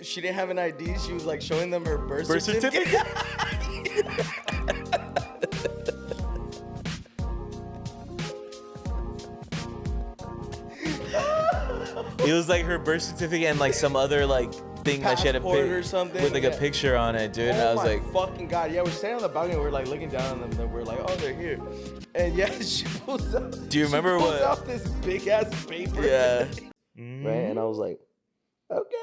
she didn't have an ID. She was like showing them her birth certificate. It was like her birth certificate and like some other like thing that she had a or something with like a picture on it, dude. And I was like, fucking god, yeah. We're standing on the balcony. We're like looking down on them. And we're like, oh, they're here. And yeah, she pulls out. Do you remember she pulls what? out this big ass paper. Yeah. Right, and I was like, Okay.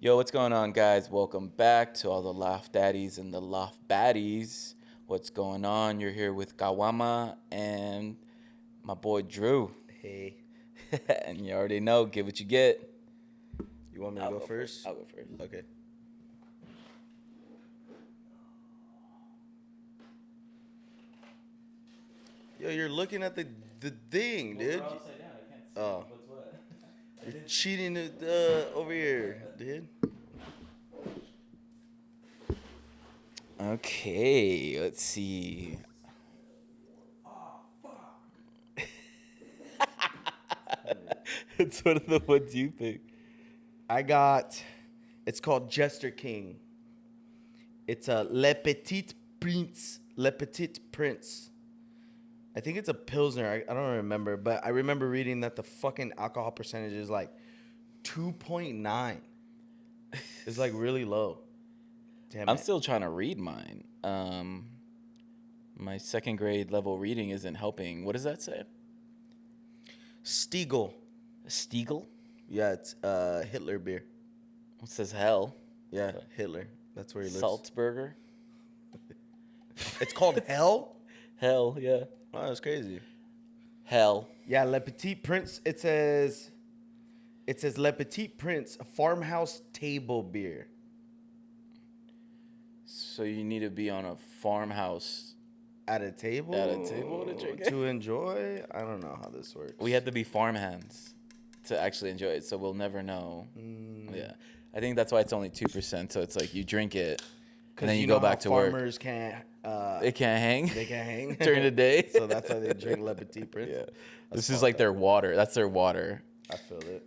Yo, what's going on, guys? Welcome back to all the Laugh Daddies and the Laugh Baddies. What's going on? You're here with Kawama and my boy Drew. Hey. And you already know, get what you get. You want me to go first? I'll go first. Okay. Yo, you're looking at the thing, dude. Upside down. I can't see Oh. what's what. You're cheating over here, dude. Okay, let's see. Oh, fuck. It's one of the ones you pick. It's called Jester King. It's a Le Petit Prince. I think it's a Pilsner. I don't remember, but I remember reading that the fucking alcohol percentage is like 2.9. It's like really low. Damn I'm it. still trying to read mine. My second grade level reading isn't helping. What does that say? Stiegel. Stiegel? Yeah, it's Hitler beer. It says hell. Yeah, Hitler. That's where he lives. Salzburger? It's called Hell? Hell, yeah. Oh, that's crazy. Hell. Yeah, Le Petit Prince. It says Le Petit Prince, a farmhouse table beer. So you need to be on a farmhouse At a table to drink it? to enjoy. I don't know how this works. We have to be farmhands to actually enjoy it, so we'll never know. Yeah. I think that's why it's only 2%. So it's like you drink it, and then you go back to work. Farmers can't. They can't hang. They can't hang during the day. So that's why they drink Le Petit Prince. Yeah. This is like their water. That's their water. I feel it.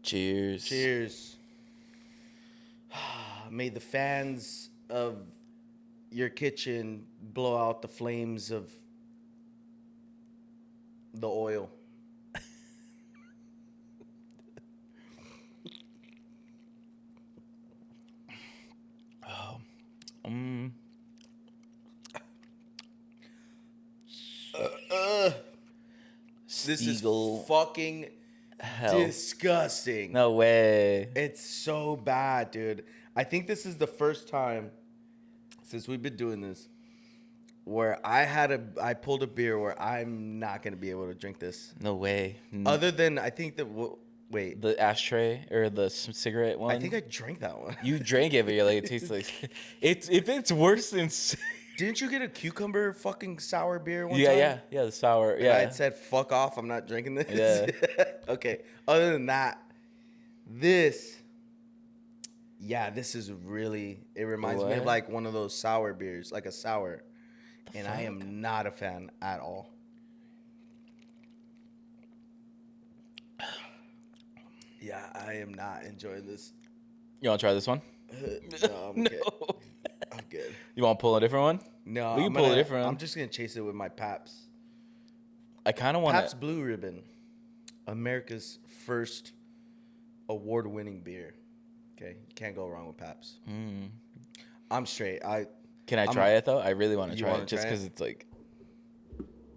Cheers. Cheers. May the fans of your kitchen blow out the flames of the oil. This is Stiegel. fucking Hell. disgusting. No way. It's so bad, dude. I think this is the first time since we've been doing this where I pulled a beer where I'm not gonna be able to drink this. No way. Other than I think that wait, The ashtray or the cigarette one. I think I drank that one. You drank it, but you're like, it tastes like. If it's worse than. Didn't you get a cucumber fucking sour beer one Yeah, time? yeah, the sour. And Yeah. I had said, fuck off, I'm not drinking this. Yeah. Okay. Other than that, this is really, it reminds me of What? like one of those sour beers, like a sour. And I am not a fan at all. Yeah, I am not enjoying this. You want to try this one? No, I'm good. I'm good. You want to pull a different one? No, We can pull a different one. I'm just going to chase it with my Pabst. I kind of want Pabst to. Blue Ribbon, America's first award-winning beer. Okay, you can't go wrong with Pabst. I'm straight. Can I try it though? I really want to You try wanna it just try it? because it's like.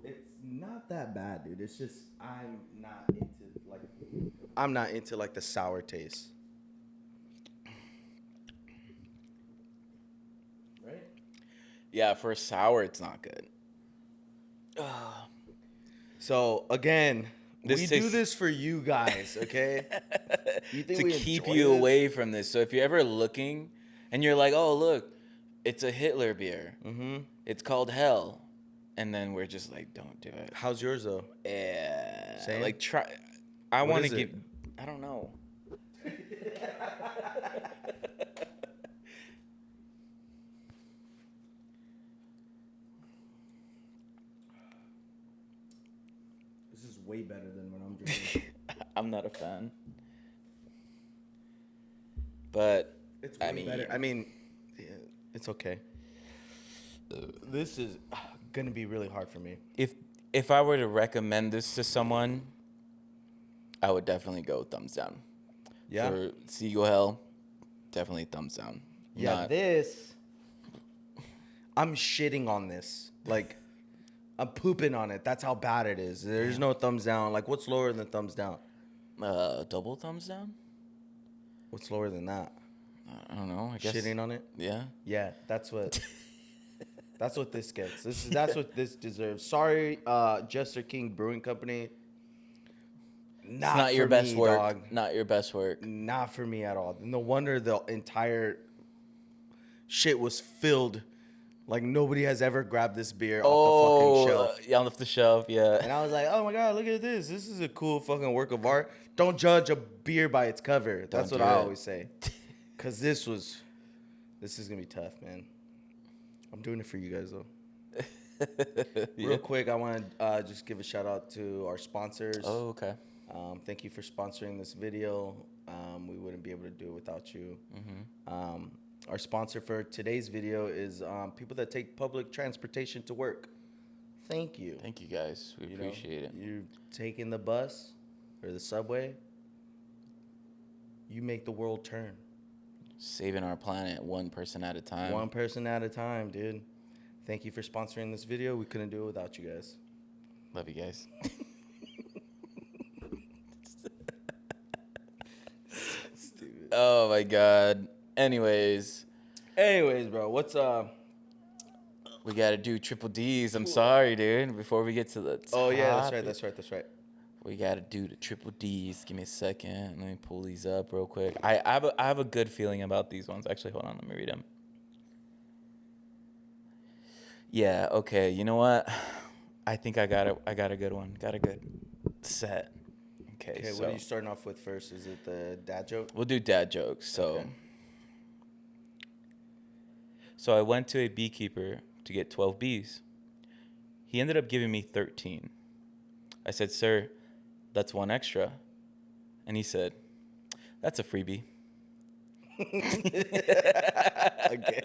It's not that bad, dude. It's just I'm not into like the sour taste. Right? Yeah, for a sour, it's not good. So again, This we tastes- do this for you guys, okay? You think To we keep enjoy you this? away from this. So if you're ever looking and you're like, oh, look, it's a Hitler beer. Mm-hmm. It's called Hell. And then we're just like, don't do it. How's yours though? Yeah. Same? Like, try. I What want is to it? give. I don't know. This is way better than what I'm drinking. I'm not a fan. But It's way better. I mean, yeah, it's okay. This is gonna be really hard for me. if I were to recommend this to someone, I would definitely go thumbs down. Yeah. For Seagull Hell, definitely thumbs down. Yeah, this. I'm shitting on this. Like, I'm pooping on it. That's how bad it is. There's no thumbs down. Like, what's lower than thumbs down? Double thumbs down? What's lower than that? I don't know. I guess Shitting on it? Yeah. Yeah, that's what. That's what this gets. That's what this deserves. Sorry, Jester King Brewing Company. It's not your best me, work. dog. Not your best work. Not for me at all. No wonder the entire shit was filled. Like nobody has ever grabbed this beer off the fucking shelf. Yeah, off the shelf, yeah. And I was like, oh my God, look at this. This is a cool fucking work of art. Don't judge a beer by its cover. That's what I always say. Because this is going to be tough, man. I'm doing it for you guys, though. Real quick, I want to just give a shout out to our sponsors. Oh, okay. Thank you for sponsoring this video. We wouldn't be able to do it without you. Mm-hmm. Our sponsor for today's video is people that take public transportation to work. Thank you. Thank you, guys. We appreciate it. You're taking the bus or the subway. You make the world turn. Saving our planet one person at a time. One person at a time, dude. Thank you for sponsoring this video. We couldn't do it without you guys. Love you guys. Stupid. Oh my God. Anyways, bro, what's we gotta do triple D's. I'm sorry, dude. Before we get to the Oh yeah, topic, that's right. we gotta do the triple D's. Give me a second. Let me pull these up real quick. I have a good feeling about these ones. Actually, hold on. Let me read them. Yeah. Okay. You know what? I think I got a good one. Got a good set. Okay. Okay, So what are you starting off with first? Is it the dad joke? we'll do dad jokes. So. Okay. So I went to a beekeeper to get 12 bees. He ended up giving me 13. I said, "Sir, that's one extra." And he said, "That's a freebie." Okay.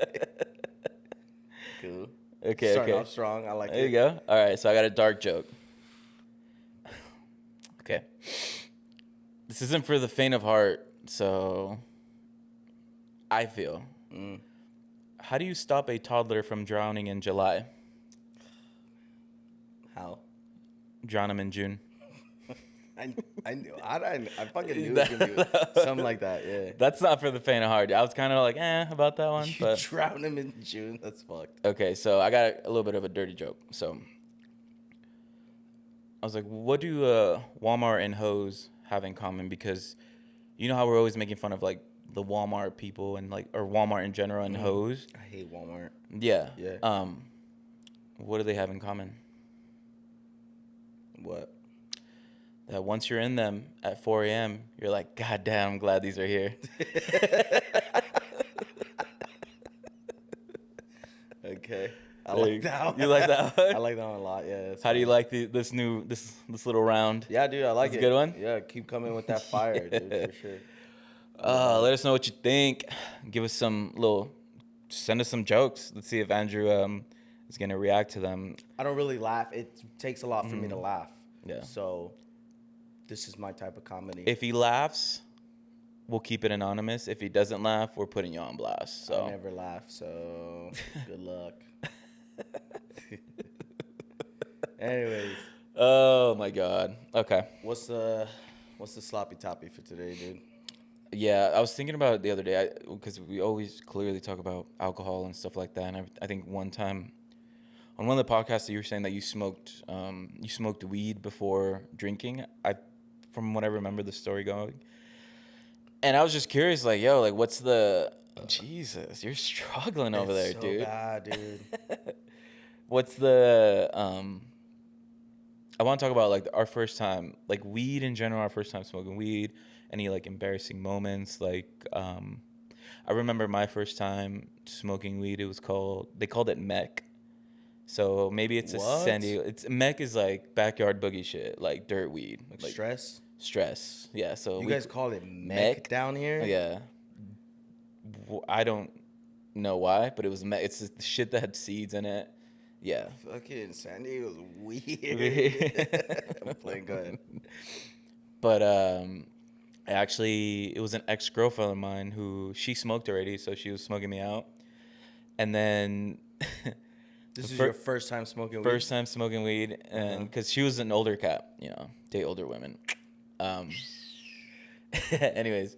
Cool. Okay, Starting okay. off strong. I like There it. you go. All right, so I got a dark joke. Okay. This isn't for the faint of heart, so I feel. How do you stop a toddler from drowning in July? How? Drown him in June. I knew. I fucking knew it was gonna be something like that. Yeah. That's not for the faint of heart. I was kind of like, about that one. You But drown him in June. That's fucked. okay, so I got a little bit of a dirty joke. So I was like, what do Walmart and Hose have in common? Because you know how we're always making fun of like the Walmart people and like, or Walmart in general and Hose. I hate Walmart. Yeah. Yeah. What do they have in common? What? That once you're in them at 4 a.m., you're like, God damn, I'm glad these are here. Okay. I like that one. You like that one? I like that one a lot. Yeah. How do you like this little round? Yeah, dude. I like It's it. a good one? Yeah. Keep coming with that fire, dude. For sure. Let us know what you think. Give us send us some jokes. Let's see if Andrew is gonna react to them. I don't really laugh. It takes a lot for me to laugh. Yeah. So, this is my type of comedy. If he laughs, we'll keep it anonymous. If he doesn't laugh, we're putting you on blast. I So never laugh. So, good luck. Anyways, oh my God. Okay. what's the sloppy toppy for today, dude? Yeah, I was thinking about it the other day because we always clearly talk about alcohol and stuff like that. And I think one time on one of the podcasts that you were saying that you smoked weed before drinking. From what I remember the story going. And I was just curious, like, yo, like, what's the Jesus? You're struggling over there, so dude. bad, dude. What's the I want to talk about like our first time, like weed in general, our first time smoking weed. Any like embarrassing moments? Like I remember my first time smoking weed. They called it mech, So maybe it's a San Diego. It's mech is like backyard boogie shit, like dirt weed, like stress. Stress, yeah. So you guys call it mech down here? Yeah. I don't know why, but it was mech. It's the shit that had seeds in it. Yeah. Fucking San Diego's weird. I'm playing good. But actually, it was an ex-girlfriend of mine who she smoked already, so she was smoking me out, and then. This is your first time smoking weed? First time smoking weed, and because she was an older cat, date older women. Anyways,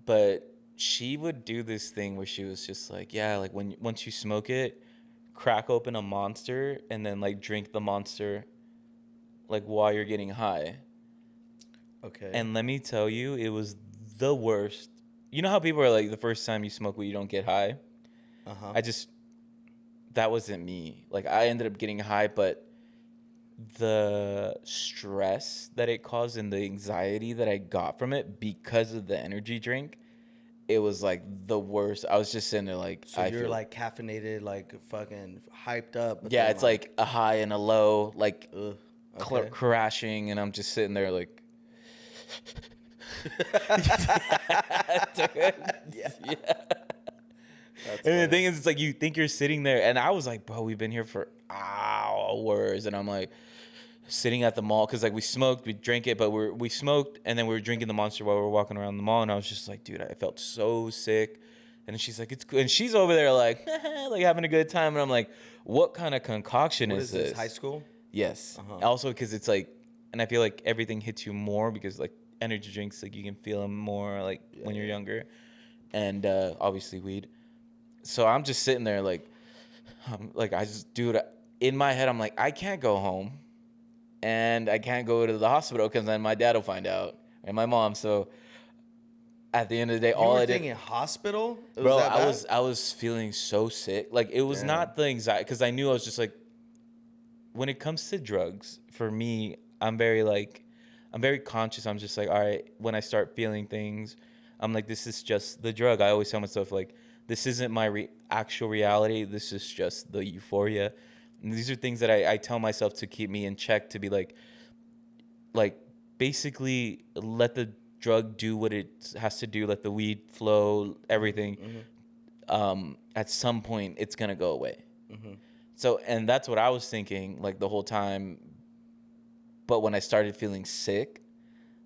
but she would do this thing where she was just like, yeah, like once you smoke it, crack open a Monster and then like drink the Monster, like while you're getting high. Okay. And let me tell you, it was the worst. You know how people are like, the first time you smoke weed, you don't get high? That wasn't me. Like, I ended up getting high, but the stress that it caused and the anxiety that I got from it because of the energy drink, it was like the worst. I was just sitting there like, so you're like caffeinated, like fucking hyped up. But yeah, it's like a high and a low, like crashing, and I'm just sitting there like. Yeah. And the thing is, it's like you think you're sitting there, and I was like, bro, we've been here for hours, and I'm like sitting at the mall because like we smoked, we drank it, but we smoked, and then we were drinking the Monster while we were walking around the mall, and I was just like, dude, I felt so sick. And she's like, it's good, and she's over there like like having a good time, and I'm like, what kind of concoction is this? High school? Yes. Also because it's like, and I feel like everything hits you more because like energy drinks, like you can feel them more like when you're younger, and obviously weed. So I'm just sitting there like I just, dude, in my head, I'm like, I can't go home and I can't go to the hospital because then my dad will find out and my mom. So at the end of the day, all I did. You were thinking hospital? Bro, I was feeling so sick. Like it was not the anxiety because I knew I was just like, when it comes to drugs, for me, I'm very conscious. I'm just like, all right, when I start feeling things, I'm like, this is just the drug. I always tell myself like, this isn't my actual reality. This is just the euphoria. And these are things that I tell myself to keep me in check, to be like basically let the drug do what it has to do. Let the weed flow, everything. At some point, it's going to go away. So, and that's what I was thinking like the whole time. But when I started feeling sick,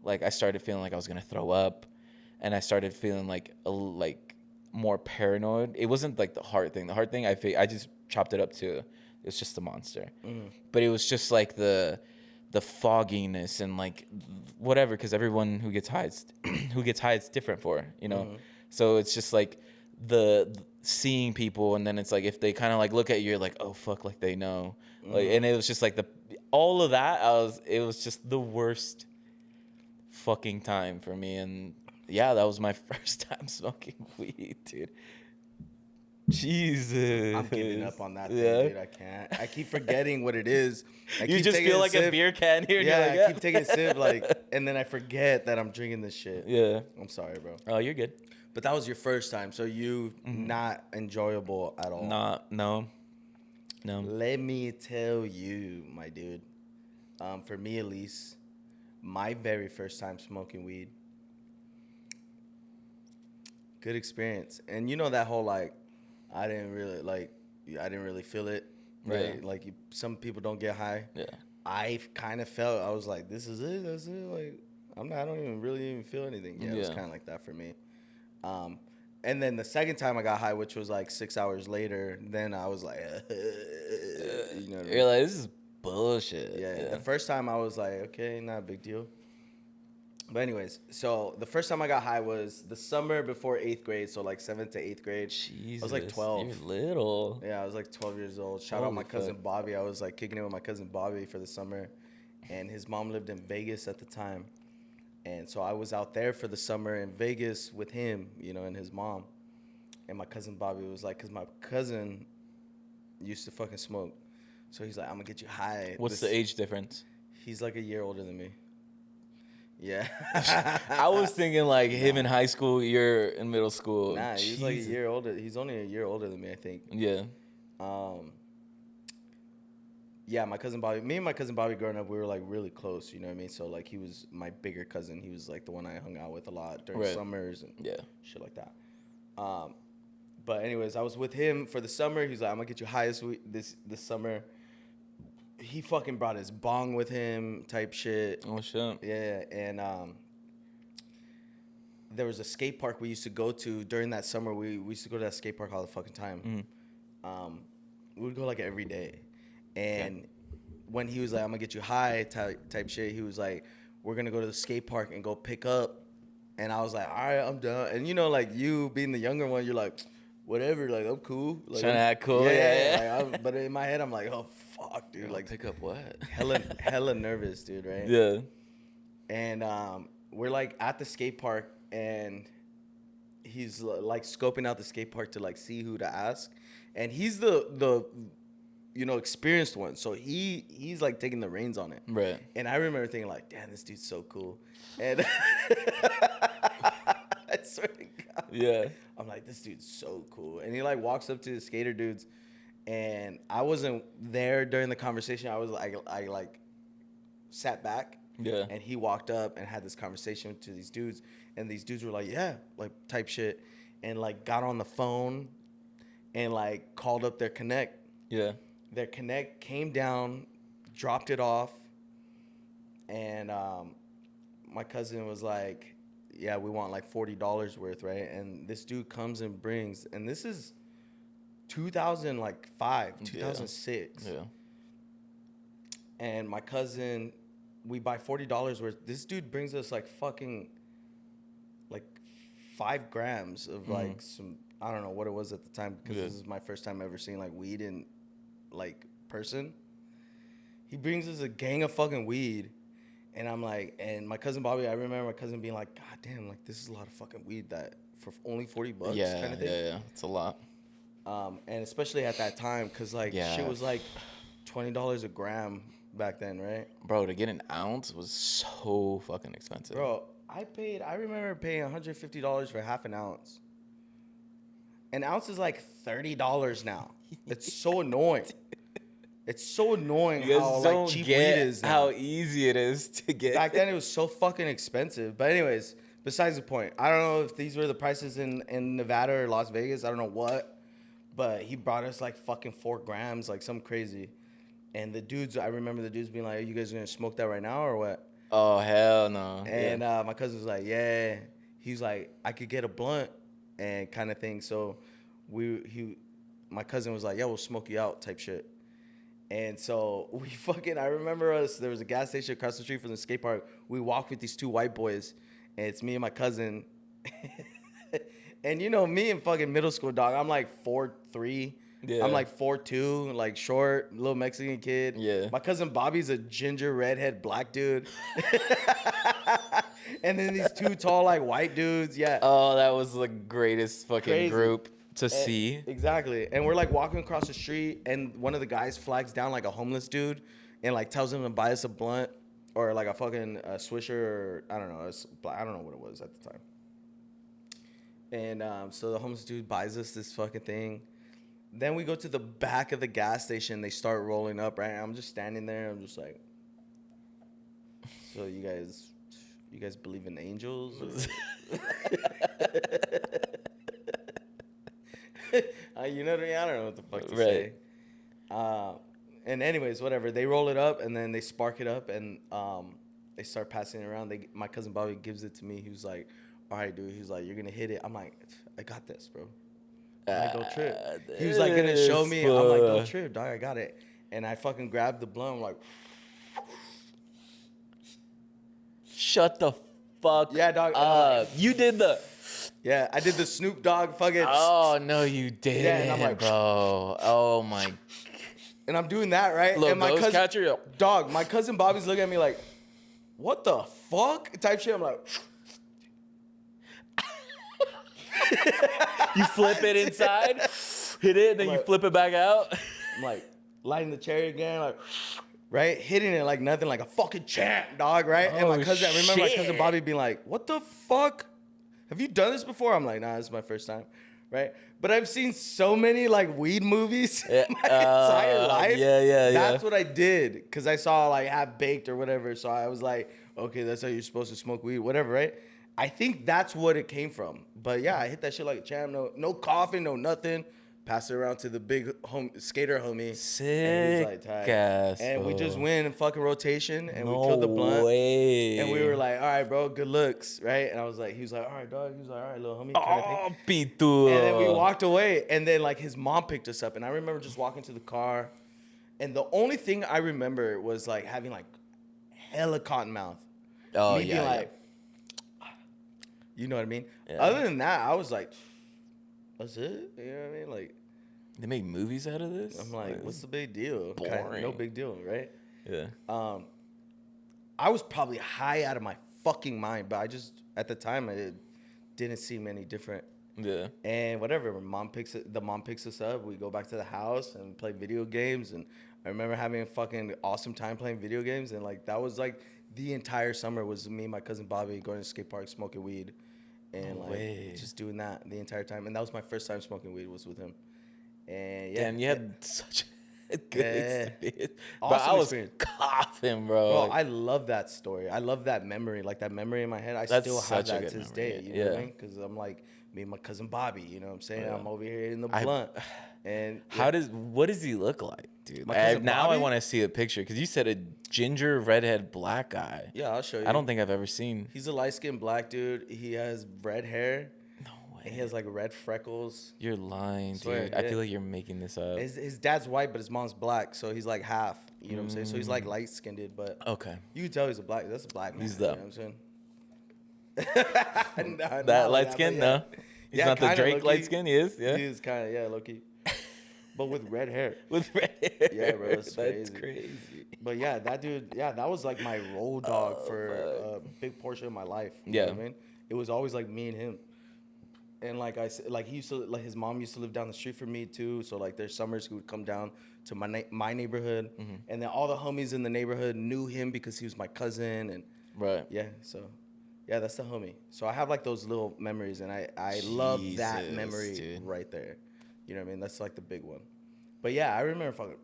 like I started feeling like I was going to throw up, and I started feeling like more paranoid. It wasn't like the heart thing. The heart thing, I just chopped it up to, it's just a Monster. But it was just like the fogginess and like whatever, because everyone who gets high, it's different for, So it's just like the seeing people, and then it's like if they kind of like look at you, you're like, oh fuck, like they know, like, and it was just like all of that. It was just the worst fucking time for me, and yeah, that was my first time smoking weed, dude. Jesus. I'm giving up on that thing, dude. I can't. I keep forgetting what it is. You just feel like a beer can here. Yeah, and you're like, I keep taking a sip, and then I forget that I'm drinking this shit. Yeah. I'm sorry, bro. Oh, you're good. But that was your first time, so you not enjoyable at all. No. Let me tell you, my dude. For me at least, my very first time smoking weed. Good experience. And you know that whole like, I didn't really feel it, right? Yeah. Like some people don't get high. Yeah. I kind of felt, I was like, this is it. That's it. Like I don't even really feel anything. Yeah, it was kind of like that for me. And then the second time I got high, which was like 6 hours later, then I was like, you know what I mean? You're like, this is bullshit. Yeah. The first time I was like, okay, not a big deal. But anyways, so the first time I got high was the summer before 8th grade, so like 7th to 8th grade. Jesus, I was like 12. You're little. Yeah, I was like 12 years old. Shout out my cousin Bobby. I was like kicking it with my cousin Bobby for the summer, and his mom lived in Vegas at the time. And so I was out there for the summer in Vegas with him, and his mom. And my cousin Bobby was like, because my cousin used to fucking smoke. So he's like, I'm going to get you high. What's the age difference? He's like a year older than me. Yeah. I was thinking like him in high school, you're in middle school. Nah, he's like a year older. He's only a year older than me, I think. Yeah. Yeah, my cousin Bobby. Me and my cousin Bobby growing up, we were like really close. You know what I mean? So like he was my bigger cousin. He was like the one I hung out with a lot during summers and shit like that. But anyways, I was with him for the summer. He's like, I'm gonna get you high this summer. He fucking brought his bong with him, type shit. Oh shit. Yeah, and there was a skate park we used to go to during that summer. We used to go to that skate park all the fucking time. We would go like every day. And when he was like, I'm gonna get you high type shit, he was like, we're gonna go to the skate park and go pick up. And I was like, all right, I'm done. And you know, like you being the younger one, you're like, whatever, like I'm cool. Like, trying to act cool. Yeah. Like, but in my head, I'm like, oh fuck, dude. Like pick up what? hella nervous, dude, right? Yeah. And we're like at the skate park, and he's like scoping out the skate park to like see who to ask. And he's the experienced one. So he's like taking the reins on it. Right. And I remember thinking like, damn, this dude's so cool. And I swear to God. Yeah. I'm like, this dude's so cool. And he like walks up to the skater dudes, and I wasn't there during the conversation. I was like, I like sat back. Yeah. And he walked up and had this conversation to these dudes, and these dudes were like, yeah, like type shit, and like got on the phone and like called up their connect. Yeah. Their connect came down, dropped it off, and my cousin was like, yeah, we want like $40 worth, right? And this dude comes and brings, and this is 2005, 2006. Yeah. And my cousin, we buy $40 worth. This dude brings us like fucking like 5 grams of like some, I don't know what it was at the time, because this is my first time ever seeing like weed in like person. He brings us a gang of fucking weed, and I'm like, and my cousin Bobby, I remember my cousin being like, God damn, like this is a lot of fucking weed that for only $40 kind of thing. Yeah, it's a lot. And especially at that time, because like shit was like $20 a gram back then, right? Bro, to get an ounce was so fucking expensive. Bro, I remember paying $150 for half an ounce. An ounce is like $30 now. It's so annoying. It's so annoying how like cheap weed is now. How easy it is to get. Back then it was so fucking expensive. But anyways, besides the point, I don't know if these were the prices in Nevada or Las Vegas. I don't know what. But he brought us like fucking 4 grams, like something crazy. And the dudes, I remember the dudes being like, "Are you guys gonna smoke that right now or what?" Oh hell no. And my cousin was like, "Yeah." He was like, "I could get a blunt," and kind of thing. So my cousin was like, "Yeah, we'll smoke you out," type shit. And so I remember there was a gas station across the street from the skate park. We walked with these 2 white boys, and it's me and my cousin. And you know, me in fucking middle school, dog, I'm like 4'3". Yeah. I'm like 4'2", like short, little Mexican kid. Yeah. My cousin Bobby's a ginger, redhead, black dude. And then these 2 tall, like white dudes. Yeah. Oh, that was the greatest fucking group to see. Exactly. And we're like walking across the street, and one of the guys flags down like a homeless dude and like tells him to buy us a blunt or like a fucking Swisher, or I don't know what it was at the time. And so the homeless dude buys us this fucking thing. Then we go to the back of the gas station. They start rolling up, right? I'm just standing there. I'm just like, so you guys believe in angels? You know what I mean? I don't know what the fuck to say. And anyways, whatever. They roll it up, and then they spark it up, and they start passing it around. My cousin Bobby gives it to me. He was like, all right, dude. He's like, you're going to hit it. I'm like, I got this, bro. I'm like, don't trip. He was like, going to show me. I'm like, don't trip, dog. I got it. And I fucking grabbed the blunt. I'm like, shut the fuck dog. You did the... Yeah, I did the Snoop Dogg fucking... Oh, no, you didn't, yeah, and I'm like, bro. Oh, my... And I'm doing that, right? Little and my ghost catcher? Dog, my cousin Bobby's looking at me like, what the fuck? Type shit. I'm like... You flip it inside, hit it, and then you flip it back out. I'm like, lighting the cherry again, like... Right? Hitting it like nothing, like a fucking champ, dog, right? Oh, and my cousin... I remember my cousin Bobby being like, what the fuck? Have you done this before? I'm like, nah, this is my first time. right? But I've seen so many like weed movies Yeah, my entire life. yeah. That's what I did because I saw like Half Baked or whatever. So I was like, okay, that's how you're supposed to smoke weed, whatever, right? I think that's what it came from. But yeah, I hit that shit like a champ. No coughing, no nothing. Pass it around to the big skater homie. Sick And he's like, tight. ass, And we just fool. went in fucking rotation and we No killed the blunt. way. And we were like, all right, bro, good looks, right? And I was like, he was like, all right, dog. He was like, all right, little homie. Kind of thing. Oh, pitudo. And then we walked away. And then like his mom picked us up. And I remember just walking to the car. And the only thing I remember was like having like hella cotton mouth. Oh, Me yeah. being like, you know what I mean? Yeah. Other than that, I was like, that's it? You know what I mean? Like, They make movies out of this? I'm like, what's the big deal? boring. No big deal, right? Yeah. I was probably high out of my fucking mind, but I just, at the time, I didn't seem any different. Yeah. And whatever, the mom picks us up. We go back to the house and play video games. And I remember having a fucking awesome time playing video games. And like that was like the entire summer was me and my cousin Bobby going to skate park, smoking weed, and just doing that the entire time. And that was my first time smoking weed was with him. And yeah, Damn, you had such a good experience. Awesome Bro, I was experience. coughing, bro. Bro, I love that story. I love that memory. Like that memory in my head, I That's still have such a that good to this memory. day. You know what I Yeah. mean? Because I'm like me and my cousin Bobby. You know what I'm saying? Yeah. I'm over here in the I- blunt. And What does he look like, dude? My cousin Now I Bobby? want to see a picture because you said a ginger redhead black guy. yeah, I'll show you. I don't think I've ever seen. He's a light skinned black dude. He has red hair. No way. And he has like red freckles. You're lying, Swear, dude. I yeah. feel like you're making this up. His dad's white, but his mom's black, so he's like half. You know what I'm saying? So he's like light skinned, but Okay. you can tell he's a black. That's a black man. He's You know the- what I'm saying? That light skin? but yeah. No. He's Yeah, not the kinda, Drake low-key. light skin. He is. Yeah. He's kind of low key, but with red hair. With red hair. Yeah, bro, it's That's crazy. crazy. But yeah, that dude, that was like my road dog for a big portion of my life. You know what I mean? It was always like me and him. And like I said, like he used to, like his mom used to live down the street from me too. So like there's summers he would come down to my neighborhood, and then all the homies in the neighborhood knew him because he was my cousin, and Right. yeah, so yeah, that's the homie. So I have like those little memories, and I love that Jesus, memory dude. right there. You know what I mean? That's like the big one. But yeah, I remember fucking.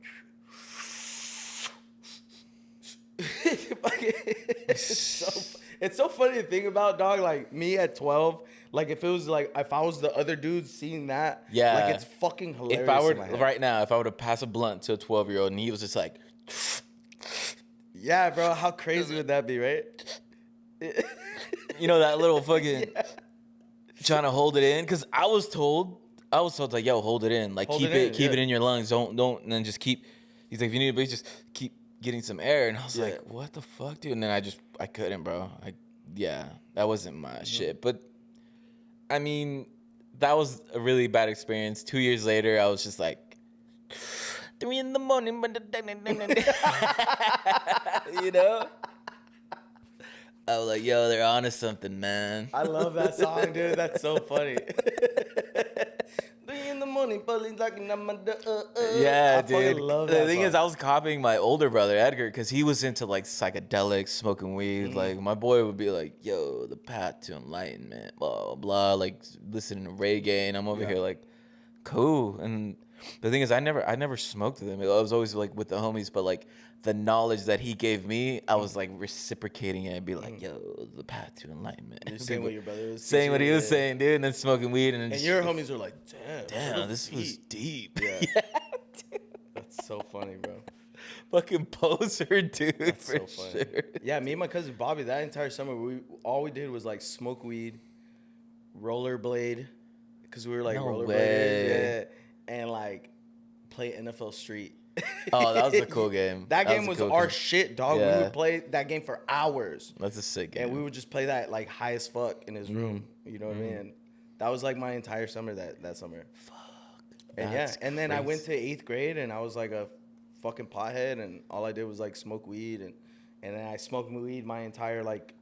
It's so funny to think about, dog. Like me at 12, like if it was like if I was the other dude seeing that, Yeah. like it's fucking hilarious. If I were in my head. right now, if I were to pass a blunt to a 12-year-old and he was just like, Yeah, bro. How crazy would that be, right? you know, that little fucking trying to hold it in, because I was told like, yo, hold it in, like Hold keep it it in, keep yeah. it in your lungs, don't, and then just keep. He's like, if you need a break, just keep getting some air, and I was Yeah. like, what the fuck, dude? And then I couldn't, bro. That wasn't my shit, but I mean, that was a really bad experience. 2 years later, I was just like, 3 in the morning, you know. I was like, yo, they're onto something, man. I love that song, dude. That's so funny. 3 in the morning, police knocking on my door. Yeah, I dude. fucking love The that thing song. is, I was copying my older brother Edgar because he was into like psychedelics, smoking weed. Like my boy would be like, "Yo, the path to enlightenment, blah blah blah," like listening to reggae, and I'm over here like, "Cool." And the thing is, I never smoked with him. I was always like with the homies, but like the knowledge that he gave me, I was like reciprocating it and be like, "Yo, the path to enlightenment." You're saying what your brother was saying what he was yeah. saying, dude, and then smoking weed, and, then And just, your homies are like, damn, this was deep. Yeah. That's so funny, bro. Fucking poser, dude. That's for so funny. sure. Yeah, me and my cousin Bobby, that entire summer, all we did was like smoke weed, rollerblade, because we were like No rollerbladers, way. yeah, and like play NFL Street. Oh, that was a cool game. That game was a cool our game. shit, dog. Yeah. We would play that game for hours. That's a sick game. And we would just play that like high as fuck in his room. Mm-hmm. You know what I mean? And that was like my entire summer that summer. Fuck. And That's yeah, and then I went crazy. to 8th grade and I was like a fucking pothead and all I did was like smoke weed and then I smoked weed my entire like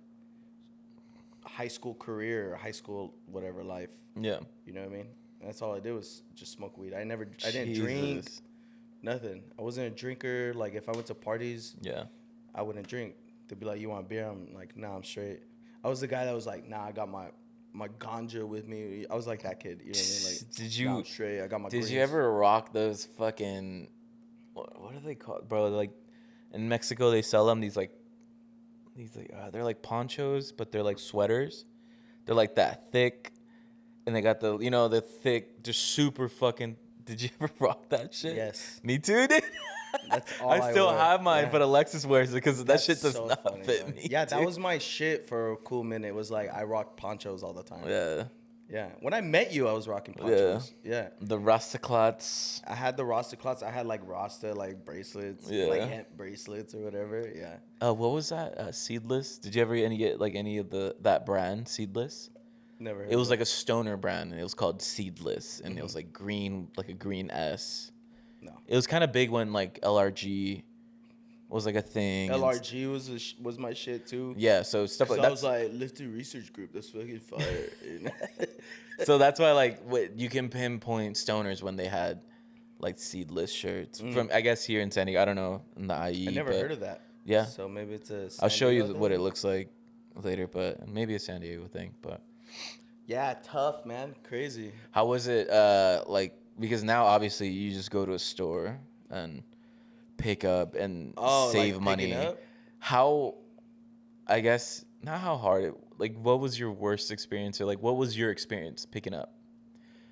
high school career or high school whatever life. Yeah. You know what I mean? That's all I did was just smoke weed. I didn't drink, Jesus. nothing. I wasn't a drinker. Like if I went to parties, Yeah. I wouldn't drink. They'd be like, "You want beer?" I'm like, "Nah, I'm straight." I was the guy that was like, "Nah, I got my my ganja with me. I was like that kid. You know what I mean? Like, Did you? I'm straight. I got my. Did greens. you ever rock those fucking? What are they called, bro? Like in Mexico, they sell them these like they're like ponchos, but they're like sweaters. They're like that thick, and they got the thick, just super fucking. Did you ever rock that shit? Yes. Me too, dude. That's all I still wore. have mine, Yeah. but Alexis wears it because that shit does so not funny, fit bro. me. Yeah, that dude. was my shit for a cool minute. It was like I rocked ponchos all the time. Yeah. Yeah. When I met you, I was rocking ponchos. Yeah. The Rastaclots. I had the Rasta clots. I had like Rasta like bracelets, like hemp bracelets or whatever. Yeah. What was that? Seedless. Did you ever get like any of that brand Seedless? Never heard It was of like a stoner brand, and it was called Seedless, and it was like green, like a green S. No. It was kind of big when like LRG was like a thing. LRG was my shit too. Yeah, so stuff like that. I was like, let's do research group. That's fucking fire. So that's why like you can pinpoint stoners when they had like Seedless shirts from I guess here in San Diego. I don't know in the IE. I never heard of that. Yeah. So maybe it's a. I'll show you what it looks like later, but maybe a San Diego thing. But yeah, tough man, crazy. how was it? Like because now obviously you just go to a store and pick up and save like money. up? How? I guess not how hard it. Like, what was your worst experience, or like, what was your experience picking up?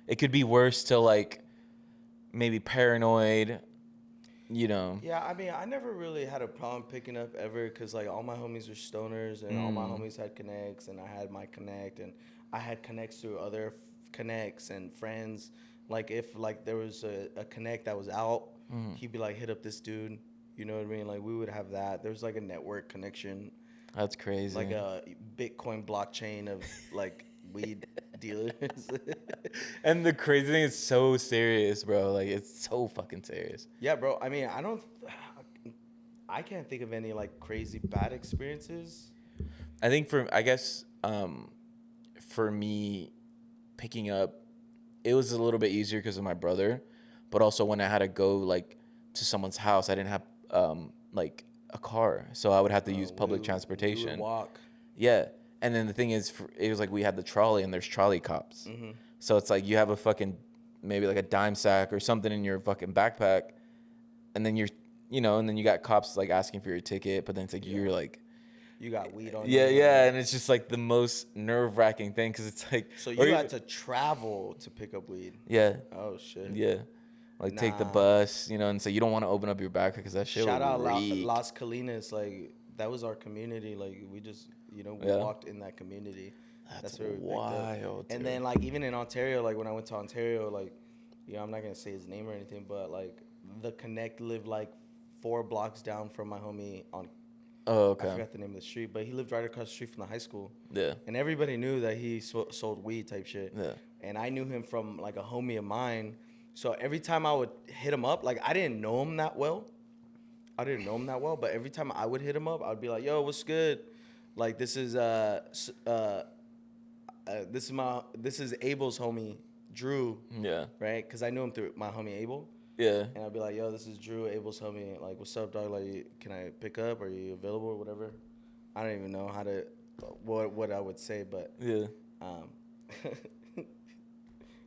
It could be worse to like, maybe paranoid, you know. Yeah, I mean, I never really had a problem picking up ever because like all my homies were stoners and all my homies had connects and I had my connect and I had connects through other connects and friends. Like if like there was a connect that was out, he'd be like, hit up this dude. You know what I mean? Like we would have that. There's like a network connection. That's crazy. Like a Bitcoin blockchain of like weed dealers. And the crazy thing is so serious, bro. Like it's so fucking serious. Yeah, bro. I mean, I can't think of any like crazy bad experiences. I think for me, picking up, it was a little bit easier because of my brother, but also when I had to go like to someone's house, I didn't have like a car, so I would have to use public transportation. We would walk. Yeah, and then the thing is, it was like we had the trolley, and there's trolley cops. So it's like you have a fucking maybe like a dime sack or something in your fucking backpack, and then and then you got cops like asking for your ticket, but then it's like you're like. You got weed on Yeah, you. yeah, and it's just like the most nerve-wracking thing because it's like. So you had to travel to pick up weed. Yeah. Oh shit. Yeah. Like take the bus, and so you don't want to open up your backpack because that shit Shout out reek. Las Colinas, like that was our community. Like we just, we walked in that community. That's where we picked up. And then like even in Ontario, like when I went to Ontario, like, I'm not gonna say his name or anything, but like the connect lived like 4 blocks down from my homie on. Oh, okay. I forgot the name of the street, but he lived right across the street from the high school. Yeah. And everybody knew that he sold weed type shit. Yeah. And I knew him from like a homie of mine. So every time I would hit him up, like I didn't know him that well. But every time I would hit him up, I'd be like, "Yo, what's good? Like this is this is Abel's homie, Drew." Yeah. Right? Because I knew him through my homie Abel. Yeah. And I'd be like, "Yo, this is Drew, Abel's homie. Like, what's up, dog? Like, can I pick up? Are you available or whatever?" I don't even know how to what I would say, but Yeah.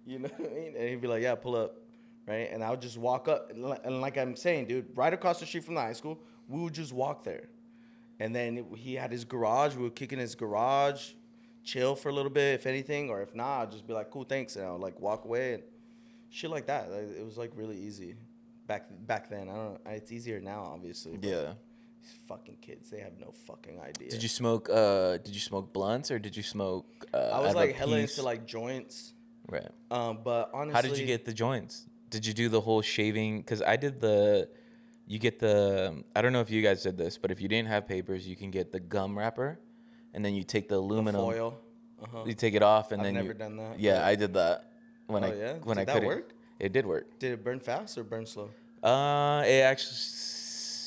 You know what I mean? And he'd be like, "Yeah, pull up," right? And I would just walk up, and like I'm saying, dude, right across the street from the high school, we would just walk there. And then he had his garage. We would kick in his garage, chill for a little bit, if anything, or if not, I'd just be like, "Cool, thanks," and I'll like walk away and shit like that. Like, it was like really easy back then. I don't know. It's easier now, obviously. Yeah. These fucking kids, they have no fucking idea. Did you smoke blunts or did you smoke I was like hella piece? into like joints. Right. But honestly, How did you get the joints? Did you do the whole shaving? Because I did you get I don't know if you guys did this, but if you didn't have papers, you can get the gum wrapper, and then you take the aluminum. The foil. You take it off, and I've then never done that. Yeah, I did that when Did I that couldn't. work? It did work. Did it burn fast or burn slow?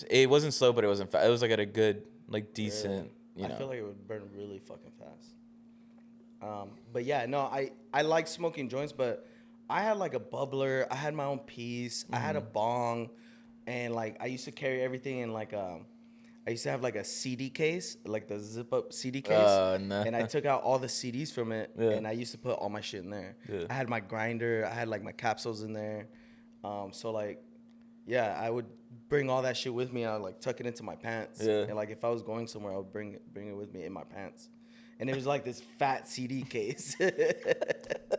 It wasn't slow, but it wasn't fast. It was like at a good, like decent. I feel like it would burn really fucking fast. But yeah, no, I like smoking joints, but I had like a bubbler. I had my own piece. I had a bong, and like I used to carry everything in like I used to have like a CD case, like the zip up CD case, No. and I took out all the CDs from it, Yeah. and I used to put all my shit in there. Yeah. I had my grinder, I had like my capsules in there, so like, yeah, I would bring all that shit with me. I would like tuck it into my pants, Yeah. and like if I was going somewhere, I would bring it with me in my pants, and it was like this fat CD case, dude.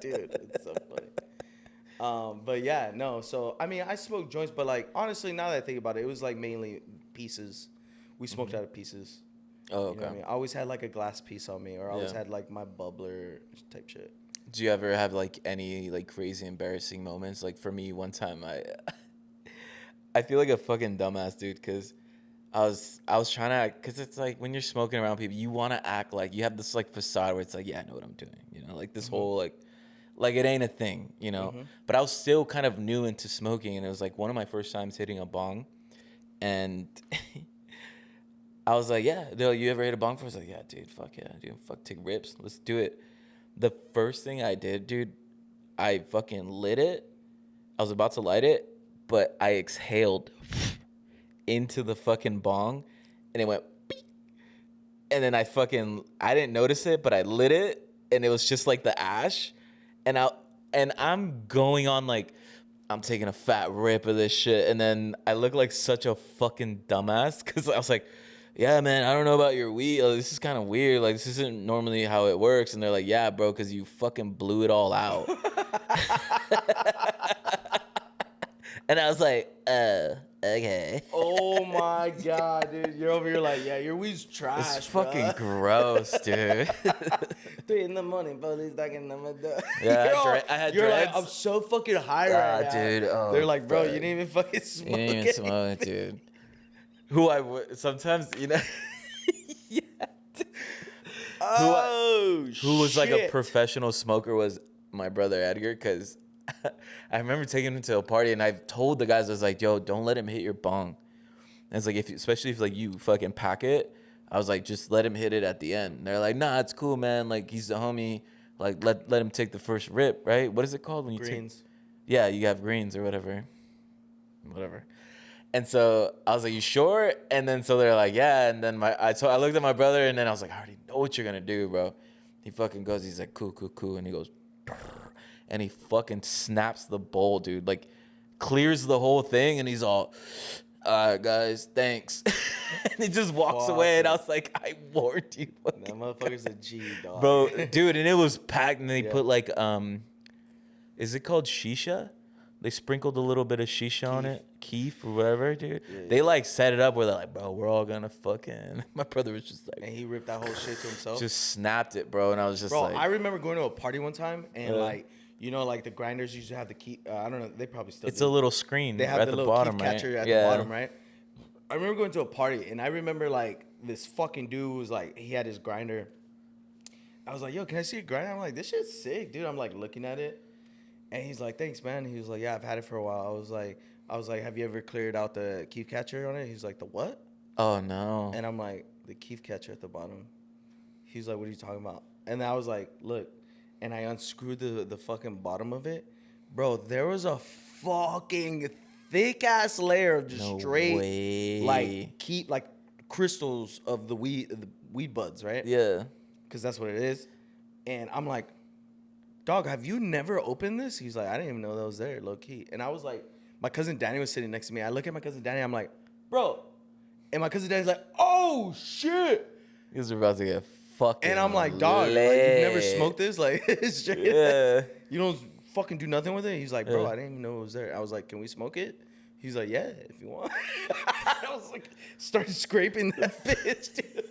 It's so funny. But yeah, no. So I mean, I smoked joints, but like honestly, now that I think about it, it was like mainly pieces. We smoked out of pieces. Oh, You okay. know what I mean? I always had like a glass piece on me, or I always Yeah. had like my bubbler type shit. Do you ever have like any like crazy embarrassing moments? Like for me, one time I feel like a fucking dumbass, dude, because I was trying to act, because it's like when you're smoking around people, you want to act like you have this like facade where it's like, yeah, I know what I'm doing, you know, like this whole like it ain't a thing, you know. But I was still kind of new into smoking, and it was like one of my first times hitting a bong, and I was like, yeah, they're like, you ever hit a bong before? I was like, yeah, dude, fuck yeah, dude, fuck, take rips, let's do it. The first thing I did, dude, I fucking lit it. I was about to light it, but I exhaled into the fucking bong, and it went beep. And then I didn't notice it, but I lit it, and it was just like the ash. And I'm going on like I'm taking a fat rip of this shit, and then I look like such a fucking dumbass because I was like, yeah, man, I don't know about your weed. This is kind of weird. Like, this isn't normally how it works. And they're like, yeah, bro, because you fucking blew it all out. And I was like, okay. Oh my god, dude! You're over here like, yeah, your weed's trash. It's fucking bruh. gross, dude. 3 in the morning, police knocking on my door. Yeah, I had You're like, dreads. I'm so fucking high right now, dude. Oh, They're like, bro, fuck. you didn't even fucking smoke. You didn't even smoke it, dude. Who I would sometimes, you know. Yeah. Oh, Who was like a shit. professional smoker was my brother Edgar, because I remember taking him to a party, and I told the guys, I was like, yo, don't let him hit your bong. And it's like, especially if like you fucking pack it, I was like, just let him hit it at the end. And they're like, nah, it's cool, man. Like, he's the homie. Like, let him take the first rip, right? What is it called when you Greens. take? Yeah, you have greens or whatever. And so I was like, you sure? And then so they're like, yeah. And then I looked at my brother, and then I was like, I already know what you're gonna do, bro. He fucking goes, he's like, cool, and he goes, and he fucking snaps the bowl, dude. Like, clears the whole thing, and he's all, all right, guys, thanks. And he just walks away, and I was like, I warned you. That motherfucker's a G, dog. Bro, dude, and it was packed, and they Yeah. put like, is it called shisha? They sprinkled a little bit of shisha on it, keef or whatever, dude. Yeah. They like set it up where they're like, bro, we're all gonna fucking. My brother was just And like, he ripped that whole shit to himself. just snapped it, bro, and I was just Bro, like, I remember going to a party one time, and like, you know, like the grinders used to have the key. I don't know, they probably still it's do. a little screen They have at the the little bottom, keef right? catcher at the bottom, right? I remember going to a party, and I remember like this fucking dude was like, he had his grinder. I was like, yo, can I see your grinder? I'm like, this shit's sick, dude. I'm like looking at it, and he's like, thanks, man. He was like, yeah, I've had it for a while. I was like, have you ever cleared out the keef catcher on it? He's like, the what? Oh no. And I'm like, the keef catcher at the bottom. He's like, what are you talking about? And I was like, look. And I unscrewed the fucking bottom of it. Bro, there was a fucking thick ass layer of just No straight way. like crystals of the weed buds, right? Yeah. Because that's what it is. And I'm like, dog, have you never opened this? He's like, I didn't even know that was there, low key. And I was like, my cousin Danny was sitting next to me. I look at my cousin Danny, I'm like, bro. And my cousin Danny's like, oh shit. He was about to get fucking. And I'm like, dog, like, you've never smoked this? Like, straight. Yeah. You don't fucking do nothing with it? He's like, bro, Yeah. I didn't even know it was there. I was like, can we smoke it? He's like, yeah, if you want. I was like, started scraping that bitch, dude.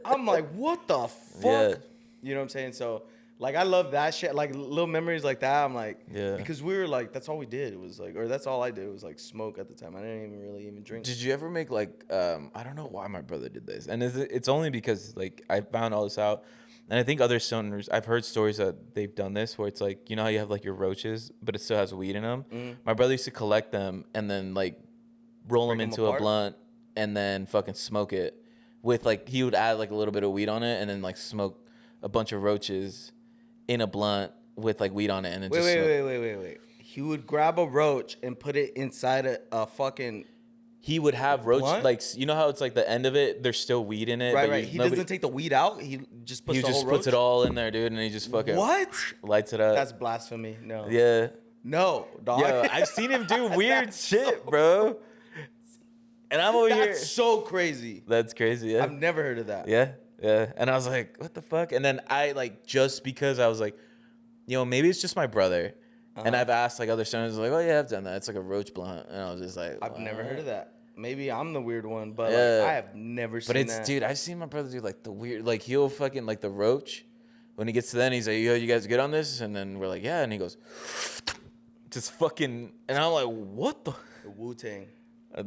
I'm like, what the fuck? Yeah. You know what I'm saying? So, like, I love that shit. Like, little memories like that. I'm like, Yeah. because we were like, that's all we did. It was like, or that's all I did was like smoke at the time. I didn't even really drink. Did you ever make like I don't know why my brother did this, and it's only because like I found all this out, and I think other stoners, I've heard stories that they've done this where it's like, you know how you have like your roaches, but it still has weed in them. My brother used to collect them and then like roll them Break 'em into a apart? blunt and then fucking smoke it with like, he would add like a little bit of weed on it and then like smoke a bunch of roaches in a blunt with like weed on it, and then Wait. He would grab a roach and put it inside a fucking he would have roach, Blunt? like, you know how it's like the end of it, there's still weed in it. Right, but right. He doesn't take the weed out. He just puts he the just whole roach. puts it all in there, dude, and he just fucking What? lights it up. That's blasphemy. No. Yeah. No, dog. Yo, I've seen him do weird shit, bro. And I'm over here. That's so crazy. That's crazy, yeah. I've never heard of that. Yeah, yeah. And I was like, what the fuck? And then I, like, just because I was like, maybe it's just my brother. And I've asked, like, other students, like, oh, yeah, I've done that. It's like a roach blunt. And I was just like, I've never heard of that. Maybe I'm the weird one, but Yeah. like, I have never seen that. But it's, dude, I've seen my brother do, like, the weird, like, he'll fucking, like, the roach. When he gets to then, he's like, yo, you guys good on this? And then we're like, yeah. And he goes, just fucking, and I'm like, what the? Wu Tang.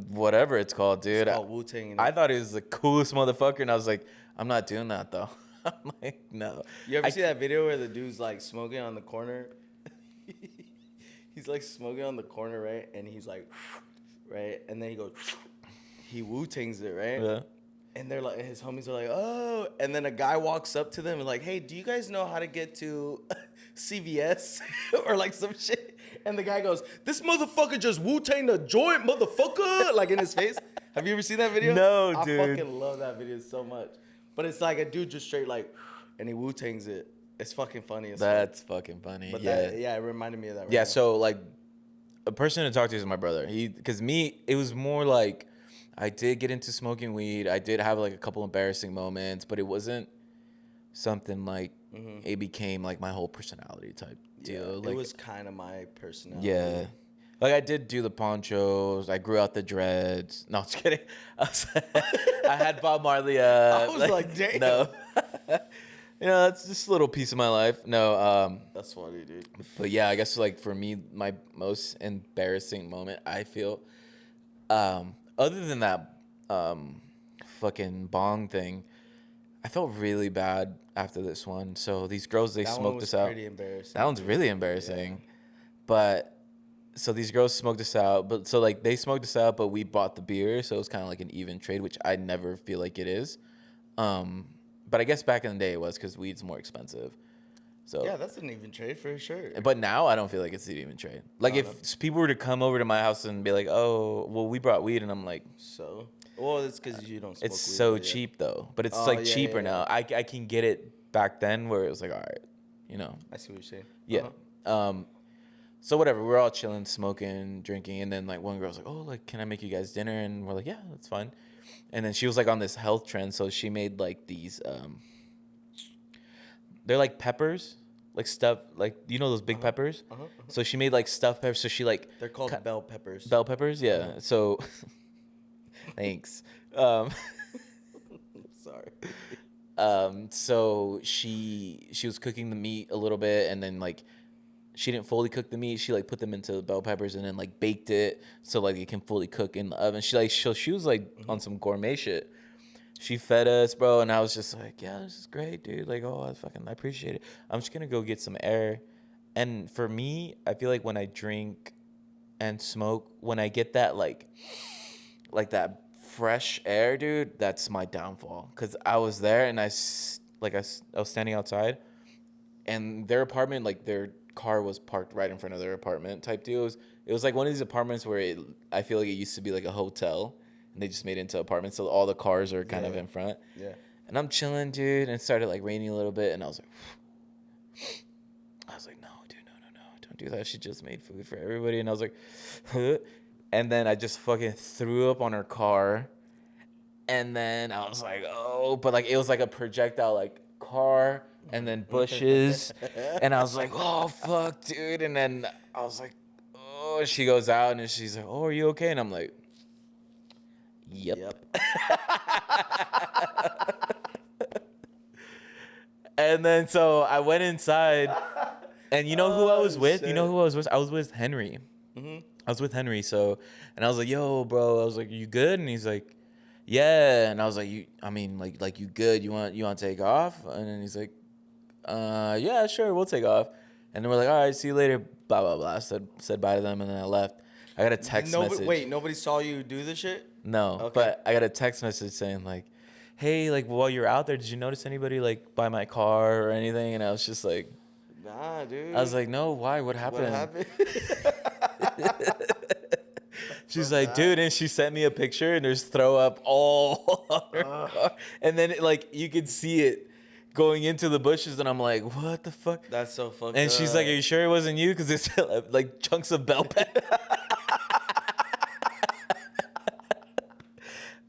Whatever it's called, dude. It's called Wu Tang. I thought he was the coolest motherfucker, and I was like, I'm not doing that, though. I'm like, no. You ever see that video where the dude's like smoking on the corner? He's like smoking on the corner, right? And he's like, right? And then he goes, he Wu Tings it, right? Yeah. And they're like, his homies are like, oh. And then a guy walks up to them and like, hey, do you guys know how to get to CVS or like some shit? And the guy goes, this motherfucker just Wu Tang the joint, motherfucker, like in his face. Have you ever seen that video? No, dude. I fucking love that video so much. But it's like a dude just straight like, and he Wu Tangs it. It's fucking funny. That's fucking funny. But yeah. It reminded me of that. Right yeah. now. So like, a person to talk to is my brother. Because it was more like, I did get into smoking weed. I did have like a couple embarrassing moments, but it wasn't something like it became like my whole personality type deal. Like, it was kind of my personality. Yeah. Like, I did do the ponchos. I grew out the dreads. No, I'm just kidding. I had Bob Marley. I was like, damn. No. That's just a little piece of my life. No. That's funny, dude. But yeah, I guess like for me, my most embarrassing moment, I feel, other than that fucking bong thing, I felt really bad after this one. So these girls, they smoked us out. Pretty embarrassing. That one's really embarrassing. Yeah. But so these girls smoked us out. But so like they smoked us out, but we bought the beer, so it was kind of like an even trade, which I never feel like it is. But I guess back in the day it was because weed's more expensive. So yeah, that's an even trade for sure. But now I don't feel like it's an even trade. Like if people were to come over to my house and be like, "Oh, well, we brought weed," and I'm like, "So." Well, it's because you don't smoke it's weed. so cheap though. But it's cheaper now. I can get it back then where it was like, all right, I see what you're saying. Yeah. So whatever, we're all chilling, smoking, drinking, and then like one girl's like, "Oh, like, can I make you guys dinner?" And we're like, "Yeah, that's fine." And then she was like on this health trend, so she made like these they're like peppers, like stuff, like those big peppers. So she made like stuffed peppers. So she like they're called bell peppers. Bell peppers, yeah. So thanks. Sorry. So she was cooking the meat a little bit, and then like she didn't fully cook the meat. She like put them into the bell peppers and then like baked it so like it can fully cook in the oven. She was like on some gourmet shit. She fed us, bro, and I was just like, yeah, this is great, dude. Like, oh, I appreciate it. I'm just gonna go get some air. And for me, I feel like when I drink and smoke, when I get that like that fresh air, dude, that's my downfall. Cause I was there and I was standing outside, and their apartment, like their car was parked right in front of their apartment type deal. It was like one of these apartments where I feel like it used to be like a hotel, and they just made it into apartments, so all the cars are kind of in front. Yeah. And I'm chilling, dude, and it started like raining a little bit, and I was like, no, dude, no, don't do that. She just made food for everybody, and I was like, huh? And then I just fucking threw up on her car, and then I was like, oh, but like it was like a projectile like car, and then bushes, and I was like, oh fuck, dude, and then I was like, oh, she goes out and she's like, oh, are you okay? And I'm like, yep. And then so I went inside, and you know who I was with? Shit. You know who I was with? I was with Henry. I was with Henry, so, and I was like, yo, bro, I was like, you good? And he's like, yeah. And I was like, you good? You want to take off? And then he's like, yeah, sure, we'll take off. And then we're like, all right, see you later, blah, blah, blah. Said bye to them, and then I left. I got a text message. Wait, nobody saw you do this shit? No, okay. But I got a text message saying like, hey, like while you're out there, did you notice anybody like by my car or anything? And I was just like, nah, dude. I was like, no, why? What happened? What happened? She's from like, that. dude, and she sent me a picture, and there's throw up all on her car, and then you could see it going into the bushes, and I'm like, what the fuck? That's so fucked And up. she's like, are you sure it wasn't you? Because it's like chunks of bell pepper.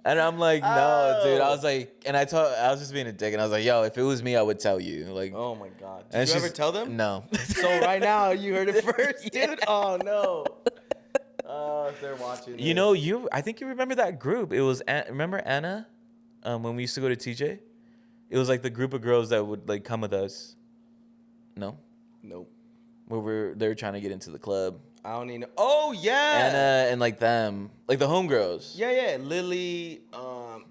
And I'm like, no, dude. I was like, and I was just being a dick, and I was like, yo, if it was me, I would tell you. Like, oh my god, and did you ever tell them? No. So right now you heard it first, dude. Oh no. If they're watching. You know, I think you remember that group. It was remember Anna, when we used to go to TJ. It was like the group of girls that would like come with us. No. Nope. Where they were trying to get into the club. I don't even know. Oh yeah. Anna and like them, like the homegirls. Yeah. Lily,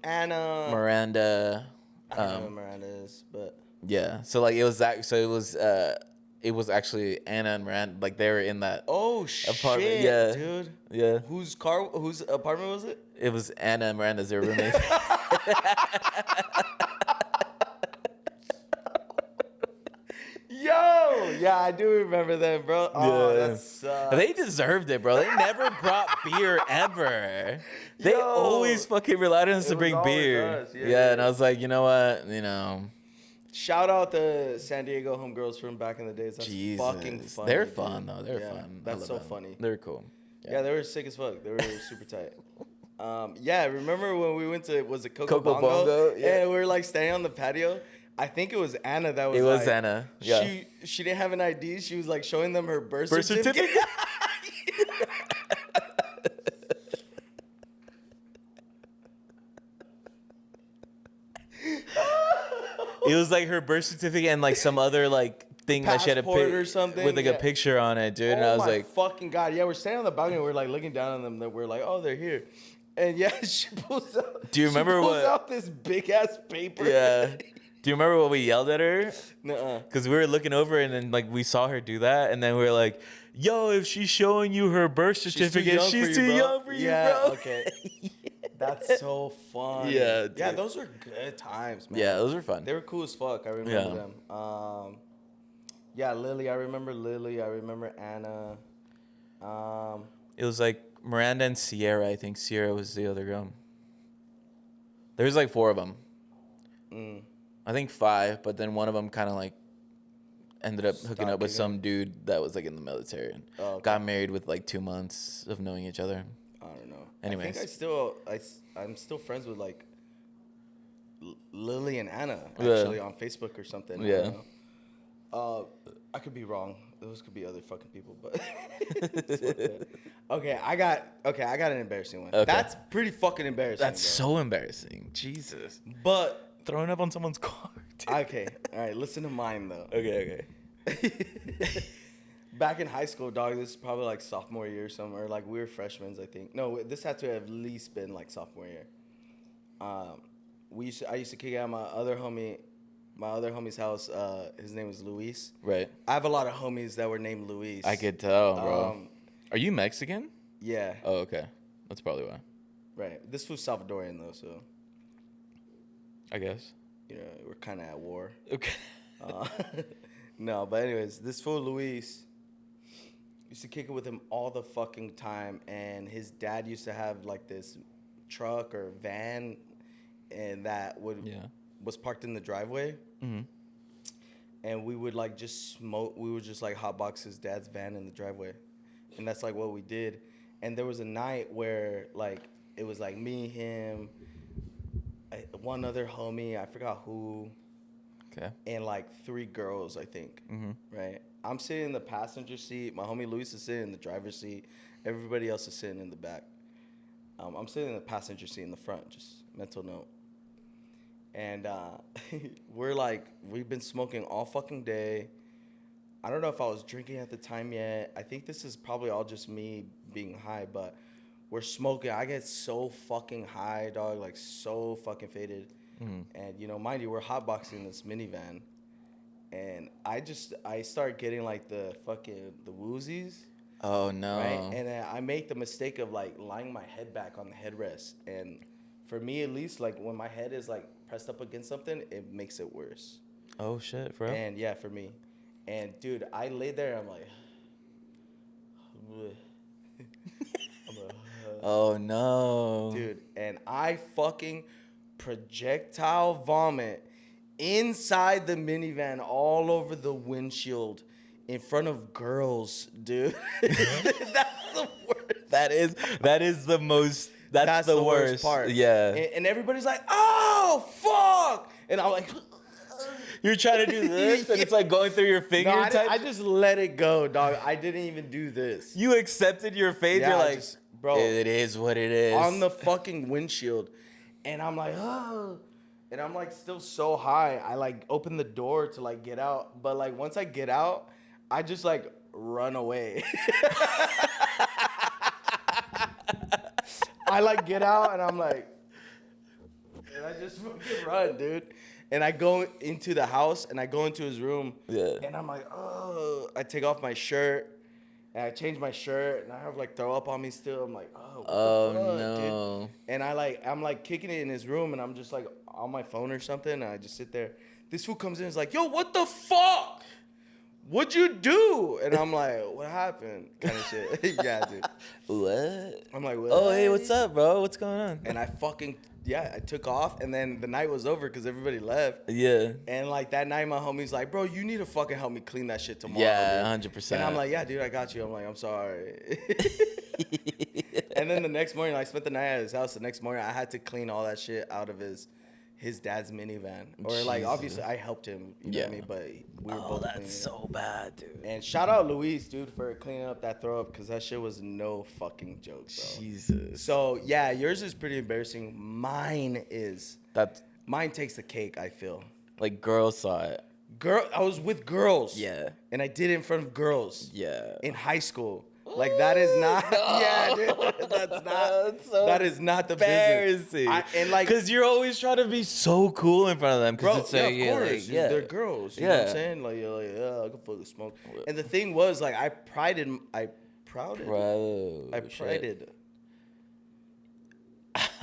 Anna, Miranda. I don't know who Miranda is, but yeah. So like it was that. So it was actually Anna and Miranda. Like they were in that. Oh apartment. shit, Yeah, dude. Yeah. Whose apartment was it? It was Anna and Miranda's. Their roommates. Yo, yeah, I do remember them, bro. Oh, Yeah. that sucks. They deserved it, bro. They never brought beer ever. They Yo, always fucking relied on us it to was bring always beer. us. Yeah, Yeah, yeah. and I was like, you know what? Shout out the San Diego homegirls from back in the days. That's Jesus. fucking funny. They're dude. fun though. They're Yeah, fun. I That's love so them. funny. They're cool. Yeah, they were sick as fuck. They were super tight. Yeah, remember when we went to, was it Coco Coco Bongo? Bongo, yeah. And we were like standing on the patio. I think it was Anna that was It was like, Anna. Yeah. She didn't have an ID. She was like showing them her birth Birth certificate. It was like her birth certificate and like some other like thing that she had a Passport or something, with like yeah. a picture on it, dude. And I Oh was my like, fucking god! Yeah, we're standing on the balcony. We're like looking down on them. That we're like, oh, they're here. And yeah, she pulls out. Do you remember she pulls what- out this big ass paper? yeah. Do you remember what we yelled at her? Nuh-uh. Because we were looking over and then like we saw her do that, and then we were like, "Yo, if she's showing you her birth certificate, she's too young for you, yeah, bro." Okay. That's so fun. Yeah, Yeah, dude. those were good times, man. Yeah, those were fun. They were cool as fuck. I remember them. Yeah, Lily. I remember Lily. I remember Anna. It was like Miranda and Sierra. I think Sierra was the other girl. There was like 4 of them. I think 5, but then one of them kind of like ended up hooking up with some dude that was like in the military and got married with like 2 months of knowing each other. I don't know. Anyways. I think I'm still friends with like Lily and Anna actually on Facebook or something. I Yeah. don't know. I could be wrong. Those could be other fucking people, but okay. I got an embarrassing one. Okay. That's pretty fucking embarrassing. That's so embarrassing. Jesus. But Throwing up on someone's car. Dude. okay, all right. Listen to mine though. Okay. Back in high school, dog. This is probably like sophomore year or something, or like we were freshmen, I think. No, this had to have at least been like sophomore year. I used to kick out my other homie's house. His name was Luis. Right. I have a lot of homies that were named Luis. I could tell, bro. Are you Mexican? Yeah. Oh, okay. That's probably why. Right. This was Salvadorian though, so I guess. you know we're kind of at war. Okay. No, but anyways, this fool Luis used to kick it with him all the fucking time, and his dad used to have like this truck or van, and that was parked in the driveway. Mm-hmm. And we would like just smoke. We would just like hotbox his dad's van in the driveway, and that's like what we did. And there was a night where like it was like me, him, one other homie, I forgot who. Okay. And like 3 girls, I think. Mm-hmm. Right. I'm sitting in the passenger seat. My homie Luis is sitting in the driver's seat. Everybody else is sitting in the back. I'm sitting in the passenger seat in the front. Just mental note. And we've been smoking all fucking day. I don't know if I was drinking at the time yet. I think this is probably all just me being high, but we're smoking. I get so fucking high, dog, like so fucking faded. Mm-hmm. And, you know, mind you, we're hotboxing this minivan. And I start getting like the woozies. Oh, no. Right? And then I make the mistake of like lying my head back on the headrest. And for me, at least, like when my head is like pressed up against something, it makes it worse. Oh, shit, bro. And yeah, for me. And dude, I lay there, I'm like, Oh no. Dude, and I fucking projectile vomit inside the minivan all over the windshield in front of girls, dude. That's the worst. That is the most. That's the worst part. Yeah. And everybody's like, "Oh fuck!" And I'm like, You're trying to do this, and it's like going through your finger. no, type. I just let it go, dog. I didn't even do this. You accepted your fate. Yeah, You're I like, just- bro, it is what it is. on the fucking windshield, and I'm like, oh, and I'm like still so high. I like open the door to like get out, but like once I get out, I just like run away. I like get out and I'm like, and I just fucking run, dude. And I go into the house and I go into his room. Yeah. And I'm like, oh, I take off my shirt. And I change my shirt and I have like throw up on me still. I'm like, oh, what the fuck, no. dude? And I'm like kicking it in his room and I'm just like on my phone or something. And I just sit there. This fool comes in and is like, yo, what the fuck? What'd you do? And I'm like, what happened? Kind of shit. Yeah, dude. What? I'm like, what? Oh, hey, what's up, bro? What's going on? And I took off and then the night was over because everybody left. Yeah. And like that night, my homie's like, bro, you need to fucking help me clean that shit tomorrow. Yeah, dude. 100%. And I'm like, yeah, dude, I got you. I'm like, I'm sorry. And then the next morning, I spent the night at his house. The next morning, I had to clean all that shit out of his dad's minivan. Or like, Jesus. obviously, I helped him. You know what I mean? But we were both cleaning that's it. so bad, dude. And shout out Luis, dude, for cleaning up that throw up because that shit was no fucking joke, bro. Jesus. So yeah, yours is pretty embarrassing. Mine takes the cake, I feel. Like, girls saw it. I was with girls. Yeah. And I did it in front of girls. Yeah. In high school. Like that is not. Yeah, dude. That is not the embarrassing. And like, because you're always trying to be so cool in front of them. bro, It's yeah, like, of yeah, course, like, yeah, they're girls. You know what I'm saying? Like, you're like, yeah, I can fucking smoke. And the thing was, like, I prided. Bro, I shit.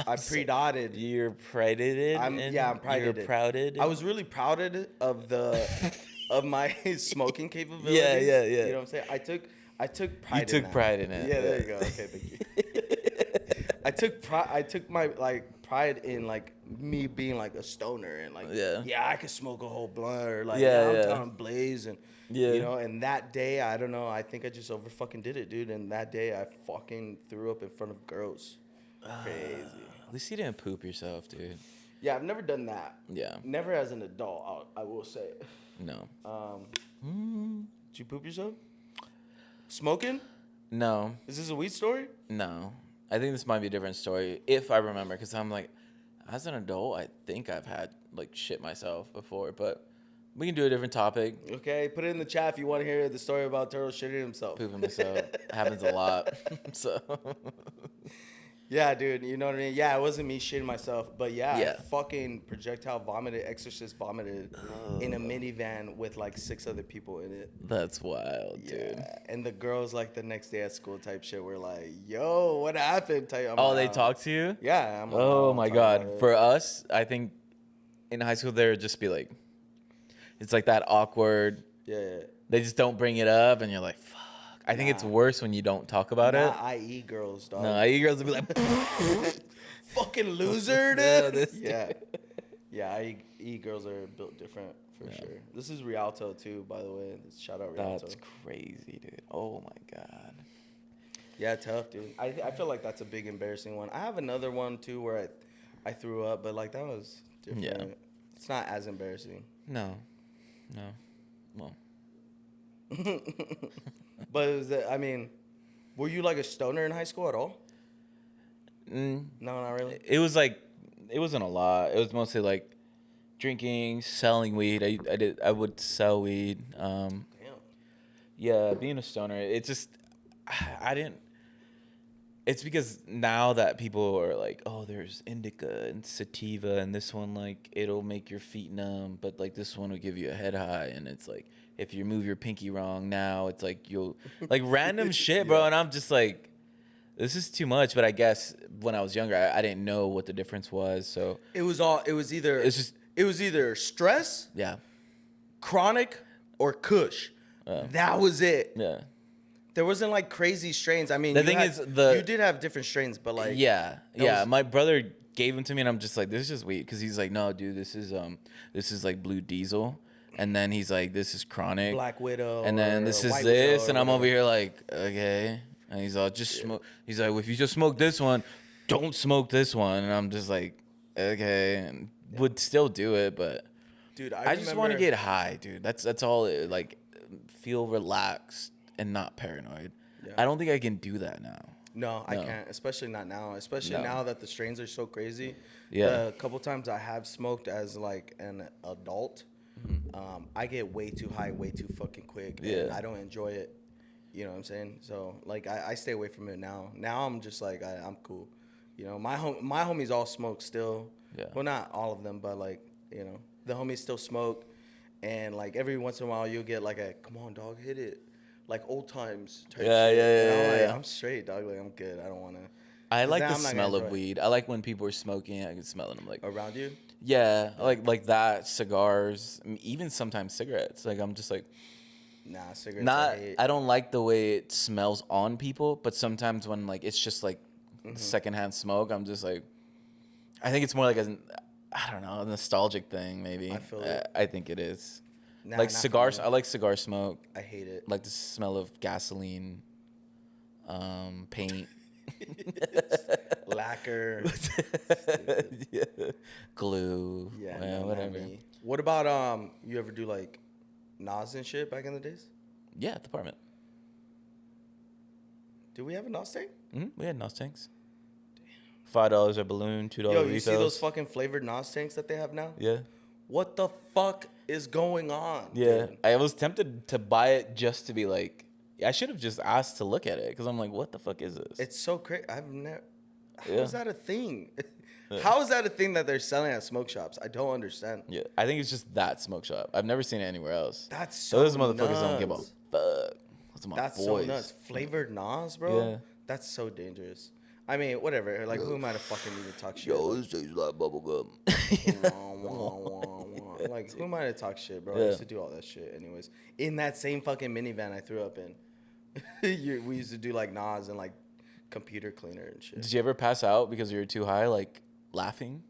I pre-dotted. You're prided. I'm prided. You're prouded. I was really proud of my smoking capabilities. Yeah. You know what I'm saying? I took pride. You took pride in it. Yeah, there you go. Okay, thank you. I took my like pride in like me being like a stoner and like I could smoke a whole blunt or like I'm telling Blaze and you know. And that day, I don't know. I think I just over fucking did it, dude. And that day, I fucking threw up in front of girls. Crazy. At least you didn't poop yourself, dude. Yeah, I've never done that. Yeah. Never as an adult. I will say. No. Did you poop yourself? Smoking? No. Is this a weed story? No. I think this might be a different story if I remember, because I'm like, as an adult, I think I've had like shit myself before, but we can do a different topic. Okay, put it in the chat if you want to hear the story about Turtle shitting himself. Pooping myself happens a lot. So. Yeah, dude, you know what I mean? Yeah, it wasn't me shitting myself, but Yeah. I fucking projectile vomited, exorcist vomited in a minivan with like 6 other people in it. That's wild, dude. Yeah, and the girls like the next day at school type shit were like, "Yo, what happened?" They talk to you? Yeah. I'm Oh my god. For us, I think in high school there would just be like, it's like that awkward. Yeah. They just don't bring it up, and you're like, fuck. I think it's worse when you don't talk about it. IE girls, dog. No, IE girls would be like, fucking loser, dude. Yeah, IE girls are built different for sure. This is Rialto too, by the way. Shout out Rialto. That's crazy, dude. Oh my god. Yeah, tough, dude. I feel like that's a big embarrassing one. I have another one too where I threw up, but like that was different. Yeah. It's not as embarrassing. No. Well. But I mean, were you like a stoner in high school at all? No, not really. It was like, it wasn't a lot. It was mostly like drinking, selling weed. I would sell weed. Damn. Yeah, being a stoner, it's just, I didn't. It's because now that people are like, oh, there's indica and sativa, and this one, like, it'll make your feet numb, but like this one will give you a head high, and it's like, if you move your pinky wrong now, it's like you'll, like, random shit, bro. And I'm just like, this is too much. But I guess when I was younger, I didn't know what the difference was. So it was either stress, yeah, chronic, or kush. That was it. Yeah. There wasn't like crazy strains. I mean, The you thing had- is, you did have different strains, but like yeah. was- My brother gave them to me, and I'm just like, this is just weed, because he's like, no, dude, this is like Blue Diesel, and then he's like, this is Chronic, Black Widow, and then or this is White this, Widow and or I'm over whatever. here like, okay, and he's all just smoke. He's like, well, if you just smoke this one, don't smoke this one, and I'm just like, okay, and would still do it, but Dude, I just want to get high, dude. That's all. Like, feel relaxed and not paranoid. Yeah. I don't think I can do that now. No, I can't, especially not now. Especially No. now that the strains are so crazy. Yeah. The couple times I have smoked as like an adult, I get way too high, way too fucking quick. And Yeah. I don't enjoy it. You know what I'm saying? So like I stay away from it now. Now I'm just like I'm cool. You know, my homies all smoke still. Yeah. Well, not all of them, but like, you know, the homies still smoke. And like every once in a while you'll get like a come on dog, hit it. Like old times type Yeah, shit. yeah, And yeah, I'm like, yeah. I'm straight, dog. Like I'm good. I don't wanna I 'cause like then the I'm not gonna smell of enjoy it. weed. I like when people are smoking. I can smell it. I'm like, Around you? yeah, I like that. Cigars, I mean, even sometimes cigarettes. Like, I'm just like, Nah, cigarettes not. I hate. I don't like the way it smells on people. But sometimes when like it's just like secondhand smoke, I'm just like, I think it's more like I don't know, a nostalgic thing maybe. I feel it. I think it is. Nah, Like not for cigars, me. I like cigar smoke. I hate it. Like the smell of gasoline, paint. Lacquer. Yeah. Glue. Yeah, well, no, not whatever. me. What about you ever do like Nas and shit back in the days? Yeah, at the apartment. Do we have a Nas tank? We had Nos tanks. $5 a balloon, $2 Yo, refills. you see those fucking flavored Nas tanks that they have now? Yeah. What the fuck is going on? Yeah. dude? I was tempted to buy it just to be like, I should have just asked to look at it because I'm like, what the fuck is this? It's so crazy. I've never. How Yeah. is that a thing? How is that a thing that they're selling at smoke shops? I don't understand. Yeah, I think it's just that smoke shop. I've never seen it anywhere else. That's So so those motherfuckers don't give a nuts. fuck. Those are my That's boys. so nuts. Flavored Nas, bro. Yeah. That's so dangerous. I mean, whatever. Like, who am I to fucking even talk shit? this tastes like bubblegum. Like, who am I to talk shit, bro? I Yeah. used to do all that shit, anyways. In that same fucking minivan I threw up in, we used to do like Nas and like computer cleaner and shit. Did you ever pass out because you were too high, like laughing?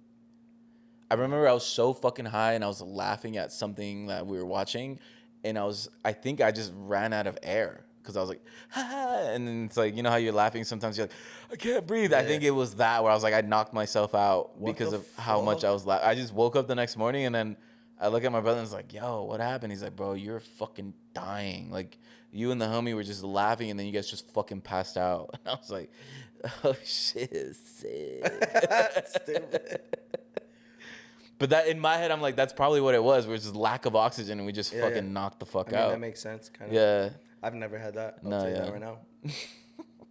I remember I was so fucking high and I was laughing at something that we were watching, and I think I just ran out of air because I was like, ha ha, and then it's like, you know how you're laughing sometimes you're like, I can't breathe. I Yeah. think it was that where I was like, I knocked myself out What because the of how much fuck? I was laughing. I just woke up the next morning and then I look at my brother and it's like, yo, what happened? He's like, bro, you're fucking dying. Like, you and the homie were just laughing and then you guys just fucking passed out. And I was like, oh shit, sick. Stupid. But that in my head, I'm like, that's probably what it was. We're just lack of oxygen, and we just Yeah, fucking yeah. knocked the fuck I mean, out. that makes sense, kind of. Yeah, I've never had that. I'll No, tell you yeah. that right now.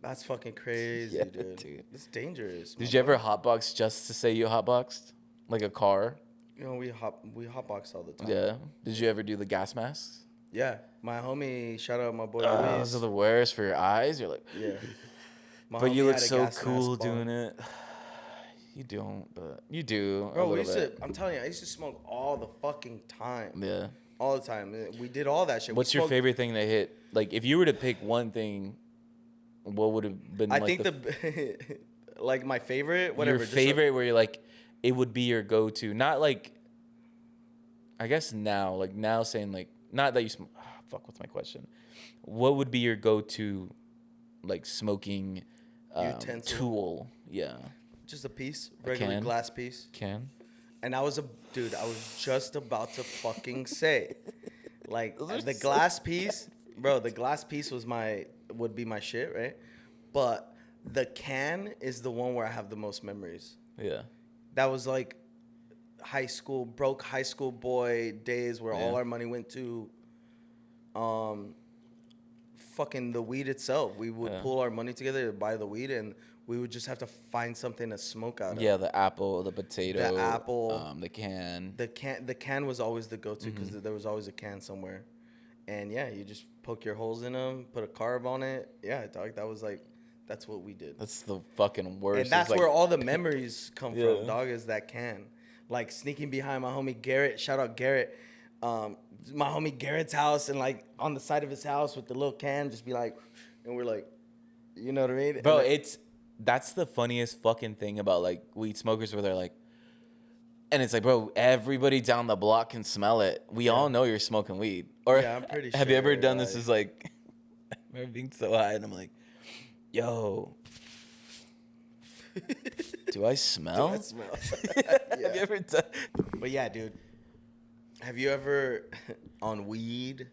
That's fucking crazy, Yeah, dude. dude. It's dangerous. Did you ever hotbox just to say you hotboxed, like a car? You know, we hotbox all the time. Yeah. Did you ever do the gas masks? Yeah. My homie, shout out my boy Those Luis. are the worst for your eyes. You're like, Yeah. My but you homie look had a so gas cool mask on. doing it. You don't, but you do. a Bro, we little used to. bit. I'm telling you, I used to smoke all the fucking time. Yeah. All the time. We did all that shit. What's We your smoked- favorite thing to hit? Like, if you were to pick one thing, what would have been? I like think the like my favorite, whatever. Your just like- favorite, where you're like, it would be your go-to. Not like, I guess now, like now saying like, not that you smoke. Fuck, what's my question? What would be your go-to, like smoking Utensil? tool? Yeah, just a piece, regular can? glass piece. can. And I was just about to fucking say, like Those are the so glass piece, bro. The glass piece would be my shit, right? But the can is the one where I have the most memories. Yeah, That was like broke high school boy days where all Yeah. our money went to fucking the weed itself. We would Yeah. pull our money together to buy the weed, and we would just have to find something to smoke out of. yeah. The apple, the potato, apple. the can. The can was always the go-to because there was always a can somewhere. And yeah, you just poke your holes in them, put a carb on it. Yeah, dog, that's what we did. That's the fucking worst. And that's It's like- where all the memories come Yeah. from, dog, is that can. Like sneaking behind my homie Garrett, shout out Garrett. My homie Garrett's house, and like on the side of his house with the little can, just be like and we're like, you know what I mean, Bro? And That's the funniest fucking thing about like weed smokers, where they're like, and it's like, bro, everybody down the block can smell it. We all know you're smoking weed. Or yeah, I'm pretty sure. have you ever done this? Is like, I remember being so high, and I'm like, yo. Do I smell? Do I smell? Yeah. Have you ever done? But yeah, dude. Have you ever on weed?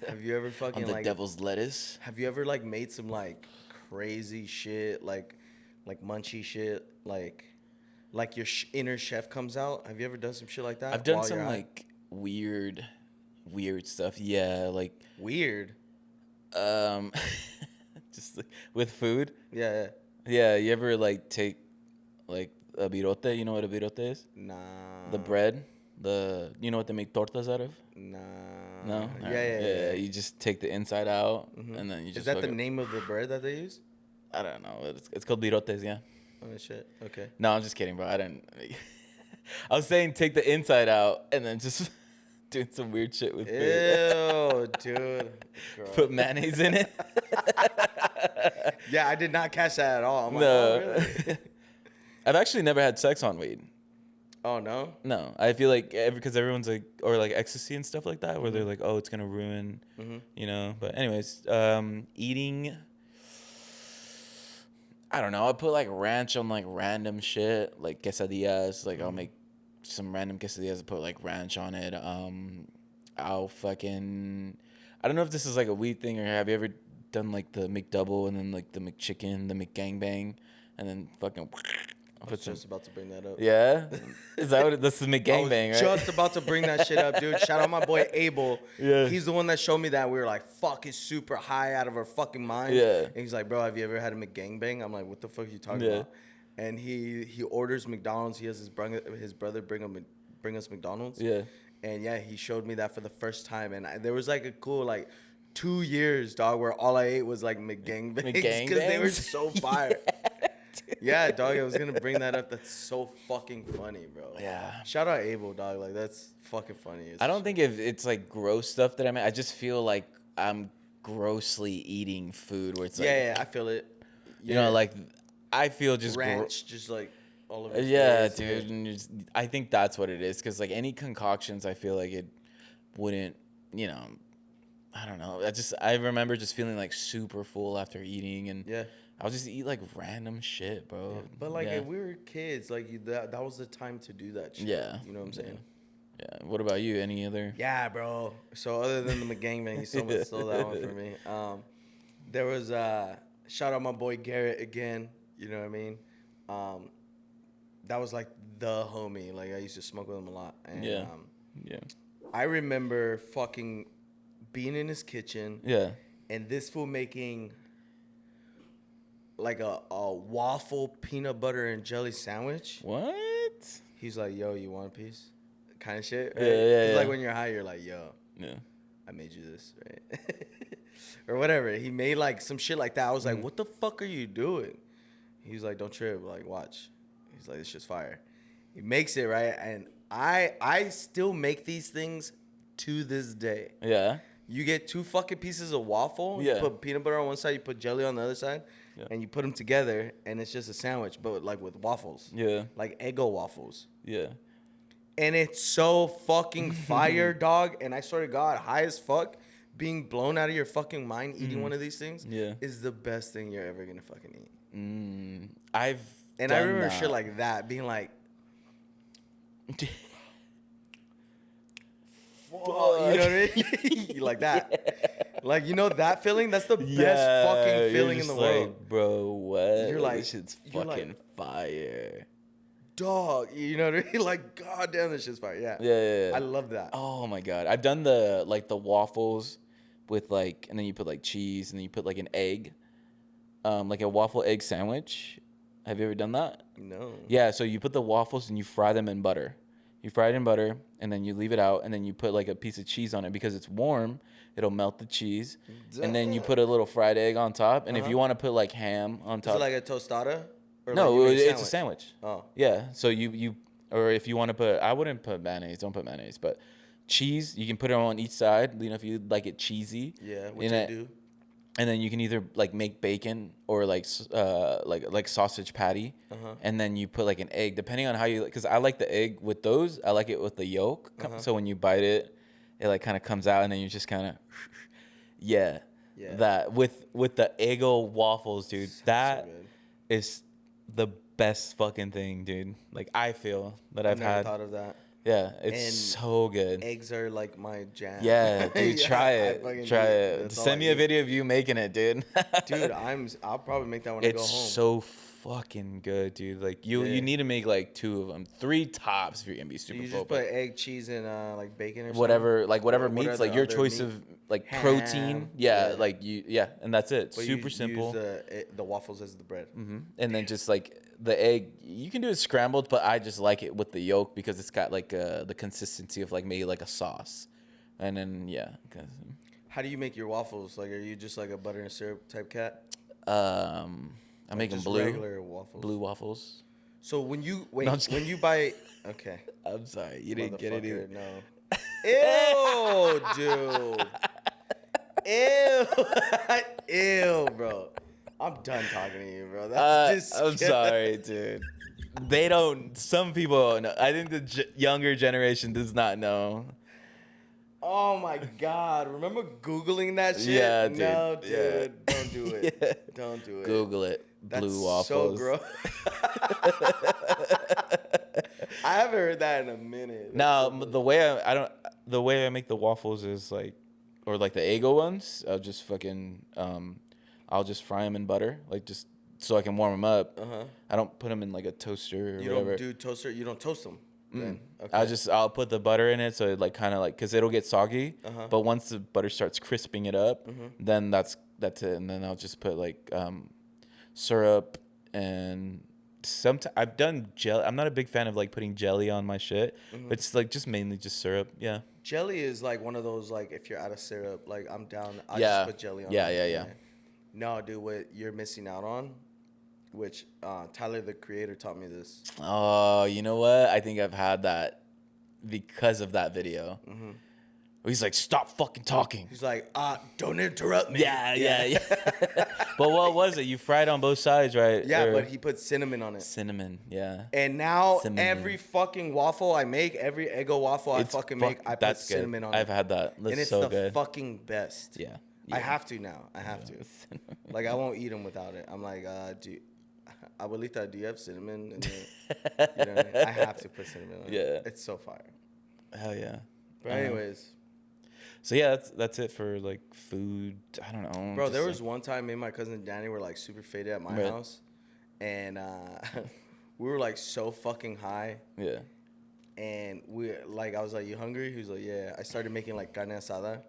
Have you ever fucking On the like devil's lettuce? Have you ever like made some like crazy shit, like munchy shit, like your inner chef comes out? Have you ever done some shit like that? I've done while some you're high? like weird stuff. Yeah, like Weird. just like, with food. Yeah. Yeah, you ever like take like a birote? You know what a birote is? Nah. The bread. You know what they make tortas out of? Nah. No. Yeah. You just take the inside out, and then you just. Is that the name of the bread that they use? I don't know. It's called birotes. Yeah. Oh shit. Okay. No, I'm just kidding, bro. I didn't. I was saying take the inside out and then just doing some weird shit with food. Ew, dude. Girl. Put mayonnaise in it. Yeah, I did not catch that at all. I'm like, No. oh, really? I've actually never had sex on weed. Oh, no? No, I feel like because everyone's like, or like ecstasy and stuff like that, where they're like, oh, it's gonna ruin, you know. But anyways, eating. I don't know. I put like ranch on like random shit, like quesadillas. Like I'll make some random quesadillas and put like ranch on it. I'll fucking. I don't know if this is like a weed thing, or have you ever done like the McDouble and then like the McChicken, the McGangbang, and then fucking. I was just about to bring that up. Yeah, is that what this is? McGangbang, right? Just about to bring that shit up, dude. Shout out my boy Abel. Yeah, he's the one that showed me that. We were like fucking super high out of our fucking minds. Yeah, and he's like, bro, have you ever had a McGangbang? I'm like, what the fuck are you talking about? And he orders McDonald's. He has his brother bring us McDonald's. Yeah, and yeah, he showed me that for the first time, and there was like a cool like 2 years, dog, where all I ate was like McGangbangs because they were so fire. Yeah, dog, I was gonna bring that up. That's so fucking funny, bro. Yeah. Shout out Abel, dog. Like that's fucking funny. I don't think if it's like gross stuff that I make. I just feel like I'm grossly eating food where it's like. Yeah, I feel it. You know, like I feel just ranch, just like all over. Yeah, dude. And I think that's what it is, because like any concoctions, I feel like it wouldn't. You know, I don't know. I remember just feeling like super full after eating, and yeah. I'll just eat like random shit, bro. Yeah. But like if we were kids, like that was the time to do that shit. Yeah. You know what I'm saying? Yeah. What about you? Any other? Yeah, bro. So other than the McGangbang, he stole that one for me. There was shout out my boy Garrett again. You know what I mean? That was like the homie. Like I used to smoke with him a lot. And, yeah. I remember fucking being in his kitchen. Yeah. And this fool making like a waffle peanut butter and jelly sandwich. What? He's like, yo, you want a piece? Kind of shit. Right? Yeah. It's yeah. like when you're high, you're like, yo, I made you this, right? Or whatever. He made like some shit like that. I was like, what the fuck are you doing? He's like, don't trip. Like, watch. He's like, this shit's fire. He makes it, right? And I still make these things to this day. Yeah. You get 2 fucking pieces of waffle. Yeah. You put peanut butter on one side, you put jelly on the other side. Yeah. And you put them together, and it's just a sandwich, but like with waffles. Yeah. Like Eggo waffles. Yeah. And it's so fucking fire, dog. And I swear to God, high as fuck, being blown out of your fucking mind eating one of these things is the best thing you're ever gonna fucking eat. I remember shit like that, being like, fuck, you know what I mean? Like that. Like, you know that feeling? That's the best fucking feeling in the world. Like, bro, what? You're like, this shit's fucking fire. Dog, you know what I mean? Like, goddamn, this shit's fire. Yeah. Yeah. I love that. Oh my God. I've done the waffles with like, and then you put like cheese and then you put like an egg, like a waffle egg sandwich. Have you ever done that? No. Yeah. So you put the waffles and you fry them in butter. You fry it in butter, and then you leave it out, and then you put like a piece of cheese on it because it's warm. It'll melt the cheese, and then you put a little fried egg on top. And if you want to put like ham on top, is it like a tostada? Or no, like it's a sandwich. Oh, yeah. So you or if you want to put, I wouldn't put mayonnaise. Don't put mayonnaise, but cheese. You can put it on each side. You know, if you like it cheesy. Yeah, which I do. and then you can either like make bacon or like like sausage patty, and then you put like an egg, depending on how you. Because I like the egg with those. I like it with the yolk. So when you bite it, it like kind of comes out, and then you just kind of, yeah. That with the Eggo waffles, dude. That is the best fucking thing, dude. Like I feel that I've never had. thought of that. Yeah, it's so good. Eggs are like my jam. Yeah, dude, try it. Try it. That's Send me a video of you making it, dude. Dude, I'll probably make that when I go home. It's so fucking good, dude. Like you need to make like 2 of them, 3 tops if you're gonna be super. You just put egg, cheese, and like bacon or whatever, something? like whatever meats, like your choice of like protein. Yeah, like and that's it. But super simple. Use the waffles as the bread. And then just like the egg, you can do it scrambled, but I just like it with the yolk because it's got like the consistency of like maybe like a sauce, and then How do you make your waffles? Like, are you just like a butter and syrup type cat? I make them blue, regular waffles. Blue waffles. So when you when you buy, okay, I'm sorry, you didn't get it either. No. Ew, dude. Ew, bro. I'm done talking to you, bro. That's I'm sorry, dude. They don't. Some people don't know. I think the younger generation does not know. Oh my God! Remember Googling that shit? Yeah, dude. No, dude. Don't do it. Don't do it. Google it. That's Blue waffles. So gross. I haven't heard that in a minute. Now the way I make the waffles is like, or like the Eggo ones. I'll just fry them in butter, like just so I can warm them up. I don't put them in like a toaster or whatever. Don't do toaster. You don't toast them. Okay. I'll put the butter in it so it like kind of like because it'll get soggy. But once the butter starts crisping it up, then that's it. And then I'll just put like syrup and I've done jelly. I'm not a big fan of like putting jelly on my shit. It's like just mainly just syrup. Yeah. Jelly is like one of those like if you're out of syrup, like I'm down. I just put jelly on. Yeah. No, dude, what you're missing out on, which Tyler the Creator taught me this. Oh, you know what? I think I've had that because of that video. He's like, stop fucking talking. He's like, don't interrupt me. Yeah. But what was it? You fried on both sides, right? Yeah, but he put cinnamon on it. Cinnamon, yeah. And now every fucking waffle I make, every Eggo waffle I make, I put cinnamon on it. I've had that. That's and it's so the good. fucking best. Yeah. I have to now. I have to. Like, I won't eat them without it. I'm like, Abuelita, do you have cinnamon? And then, you know what I mean? I have to put cinnamon on it. Yeah. It's so fire. Hell yeah. But anyways. So yeah, that's it for like food. I don't know. Bro, there was one time me and my cousin Danny were like super faded at my house. And we were like so fucking high. Yeah. And I was like, you hungry? He was like, yeah. I started making like carne asada.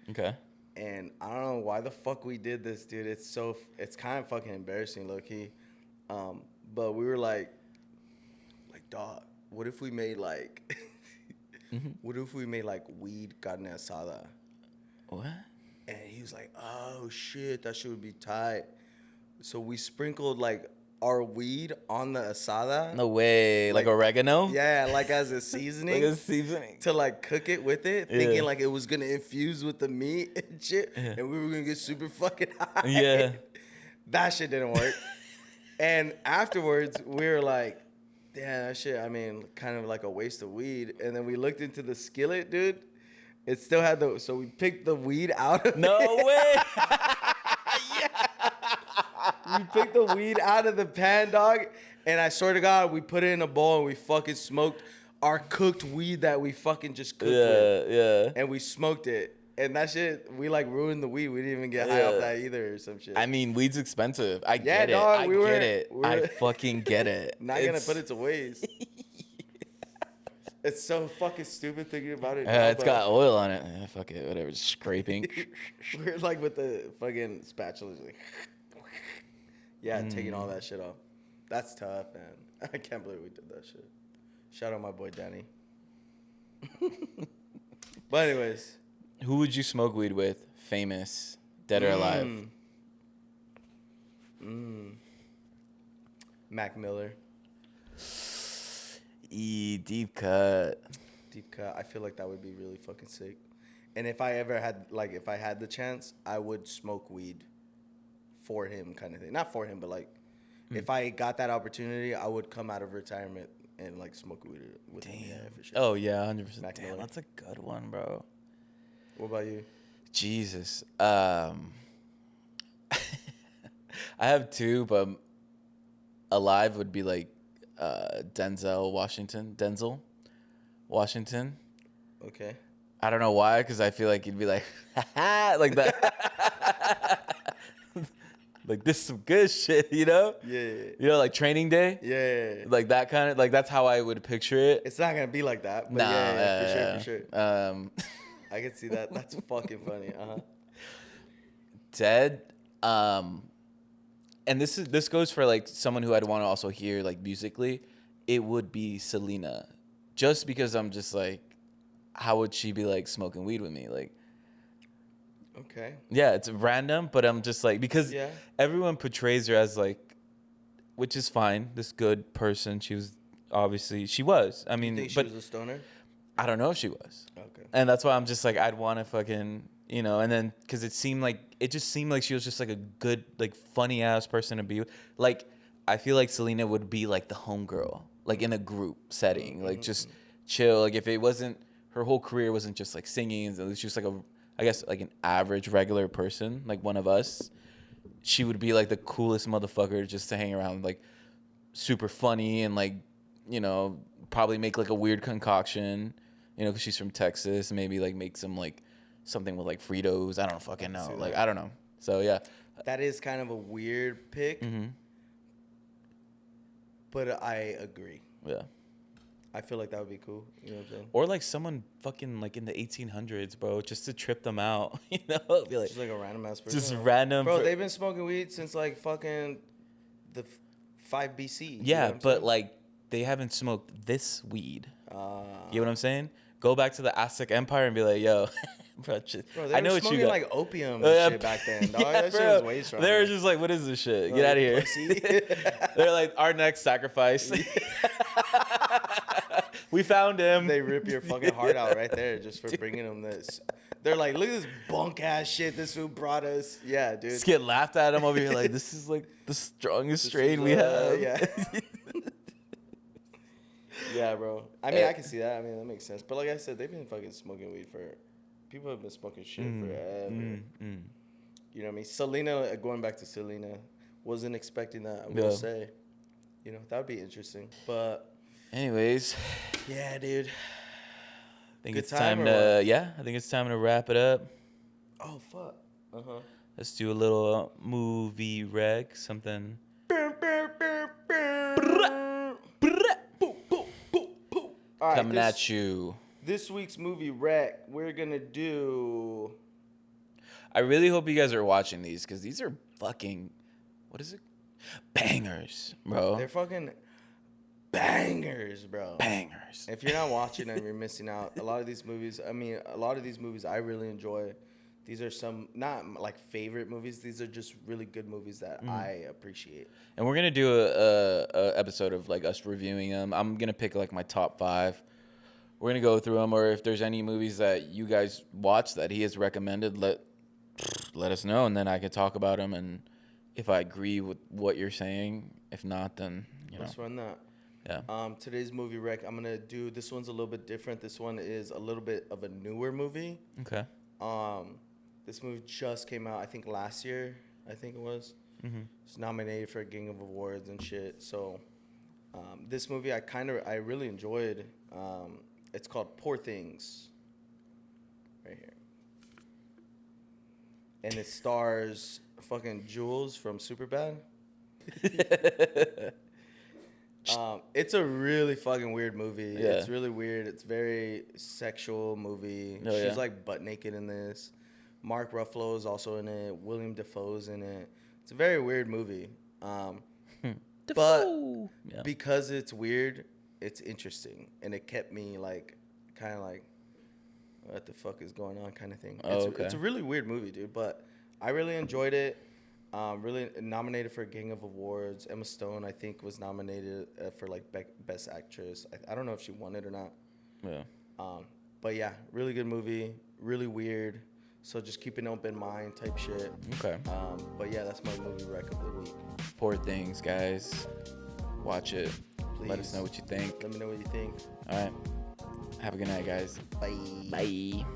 Okay. And I don't know why the fuck we did this, dude. It's kind of fucking embarrassing, low key. But we were like, dog, what if we made like, weed carne asada? What? And he was like, oh shit, that shit would be tight. So we sprinkled like our weed on the asada. No way. Like oregano? Yeah, like as a seasoning. Like a seasoning. To like cook it with it, thinking like it was gonna infuse with the meat and shit. Yeah. And we were gonna get super fucking high. Yeah. That shit didn't work. And afterwards, we were like, damn, that shit, I mean, kind of like a waste of weed. And then we looked into the skillet, dude. It still had so we picked the weed out of it. No way. We picked the weed out of the pan, dog, and I swear to God, we put it in a bowl and we fucking smoked our cooked weed that we fucking just cooked with. Yeah. And we smoked it. And that shit, we like ruined the weed. We didn't even get high off that either or some shit. I mean, weed's expensive. I get it. I get it. I fucking get it. Not gonna put it to waste. It's so fucking stupid thinking about it. It's got oil on it. Fuck it, whatever. Just scraping. We're like with the fucking spatulas, like. Yeah, taking all that shit off. That's tough, man. I can't believe we did that shit. Shout out my boy Danny. But anyways. Who would you smoke weed with? Famous, dead or alive? Mac Miller. Deep cut. Deep cut. I feel like that would be really fucking sick. And if I ever had, if I had the chance, I would smoke weed for him kind of thing. Not for him, but like if I got that opportunity, I would come out of retirement and like smoke weed with him. Yeah, for sure. Oh yeah, 100%. Damn, that's a good one, bro. What about you? Jesus. I have two, but alive would be like Denzel Washington. Okay. I don't know why, because I feel like he'd be like, like that. Like, this is some good shit, you know? Yeah. You know, like Training Day? Yeah. Like that kind of, like that's how I would picture it. It's not going to be like that, but Nah, for sure. I can see that. That's fucking funny. Dead. And this goes for like someone who I'd want to also hear like musically. It would be Selena, just because I'm just like, how would she be like smoking weed with me? Like, okay. Yeah, it's random, but I'm just like, because everyone portrays her as like, which is fine, this good person. She was. I mean, you think she but was a stoner? I don't know if she was. Okay. And that's why I'm just like, I'd want to fucking, and then because it just seemed like she was just like a good, like funny ass person to be with. Like, I feel like Selena would be like the homegirl, like in a group setting, like just chill. Like if it wasn't, her whole career wasn't just like singing, and it was just like I guess like an average regular person, like one of us, she would be like the coolest motherfucker just to hang around, like super funny and like, probably make like a weird concoction, because she's from Texas, maybe like make some like something with like Fritos. I don't fucking know. Like, I don't know. So yeah. That is kind of a weird pick. Mm-hmm. But I agree. Yeah. I feel like that would be cool. You know what I'm saying? Or like someone fucking like in the 1800s, bro, just to trip them out. Be like, just like a random ass person. Just random. Bro, they've been smoking weed since like fucking the 5 BC. Yeah, but like they haven't smoked this weed. You know what I'm saying? Go back to the Aztec Empire and be like, yo, bro, I know what you got. Like opium and shit back then, dog. That shit was way stronger. They were just like, what is this shit? Get out of here. They're like, our next sacrifice. We found him. They rip your fucking heart out right there just for bringing them this. They're like, look at this bunk ass shit this food brought us. Yeah, dude. Just get laughed at him over here like, this is like the strongest strain we have. Yeah. Yeah, bro. I mean, I can see that. I mean, that makes sense. But like I said, they've been fucking smoking weed people have been smoking shit forever. You know what I mean? Selena, going back to Selena, wasn't expecting that, I will say. That would be interesting. But anyways. Yeah, dude. I think it's time to wrap it up. Oh, fuck. Uh-huh. Let's do a little movie rec, something. Right, coming at you. This week's movie rec, we're going to do... I really hope you guys are watching these, because these are fucking... What is it? Bangers, bro. They're fucking... bangers, bro. Bangers. If you're not watching them, you're missing out. A lot of these movies I really enjoy. These are some, not like favorite movies. These are just really good movies that I appreciate. And we're going to do a episode of like us reviewing them. I'm going to pick like my top 5. We're going to go through them, or if there's any movies that you guys watch that he has recommended, let us know, and then I can talk about them. And if I agree with what you're saying, if not, then, Let's run that. Yeah. Today's movie rec, I'm going to do, this one's a little bit different. This one is a little bit of a newer movie. Okay. This movie just came out, I think last year, it was. Mm-hmm. It's nominated for a gang of awards and shit. So this movie I really enjoyed. It's called Poor Things. Right here. And it stars fucking Jules from Superbad. It's a really fucking weird movie. Yeah. It's really weird. It's very sexual movie. Oh, She's like butt naked in this. Mark Ruffalo is also in it. William Dafoe's in it. It's a very weird movie. But because it's weird, it's interesting. And it kept me like, kind of like, what the fuck is going on kind of thing. It's a really weird movie, dude. But I really enjoyed it. Really nominated for a gang of awards. Emma Stone, I think, was nominated for like Best Actress. I don't know if she won it or not. Yeah. But yeah, really good movie. Really weird. So just keep an open mind type shit. Okay. But yeah, that's my movie rec of the week. Poor Things, guys. Watch it. Please. Let us know what you think. Let me know what you think. All right. Have a good night, guys. Bye. Bye.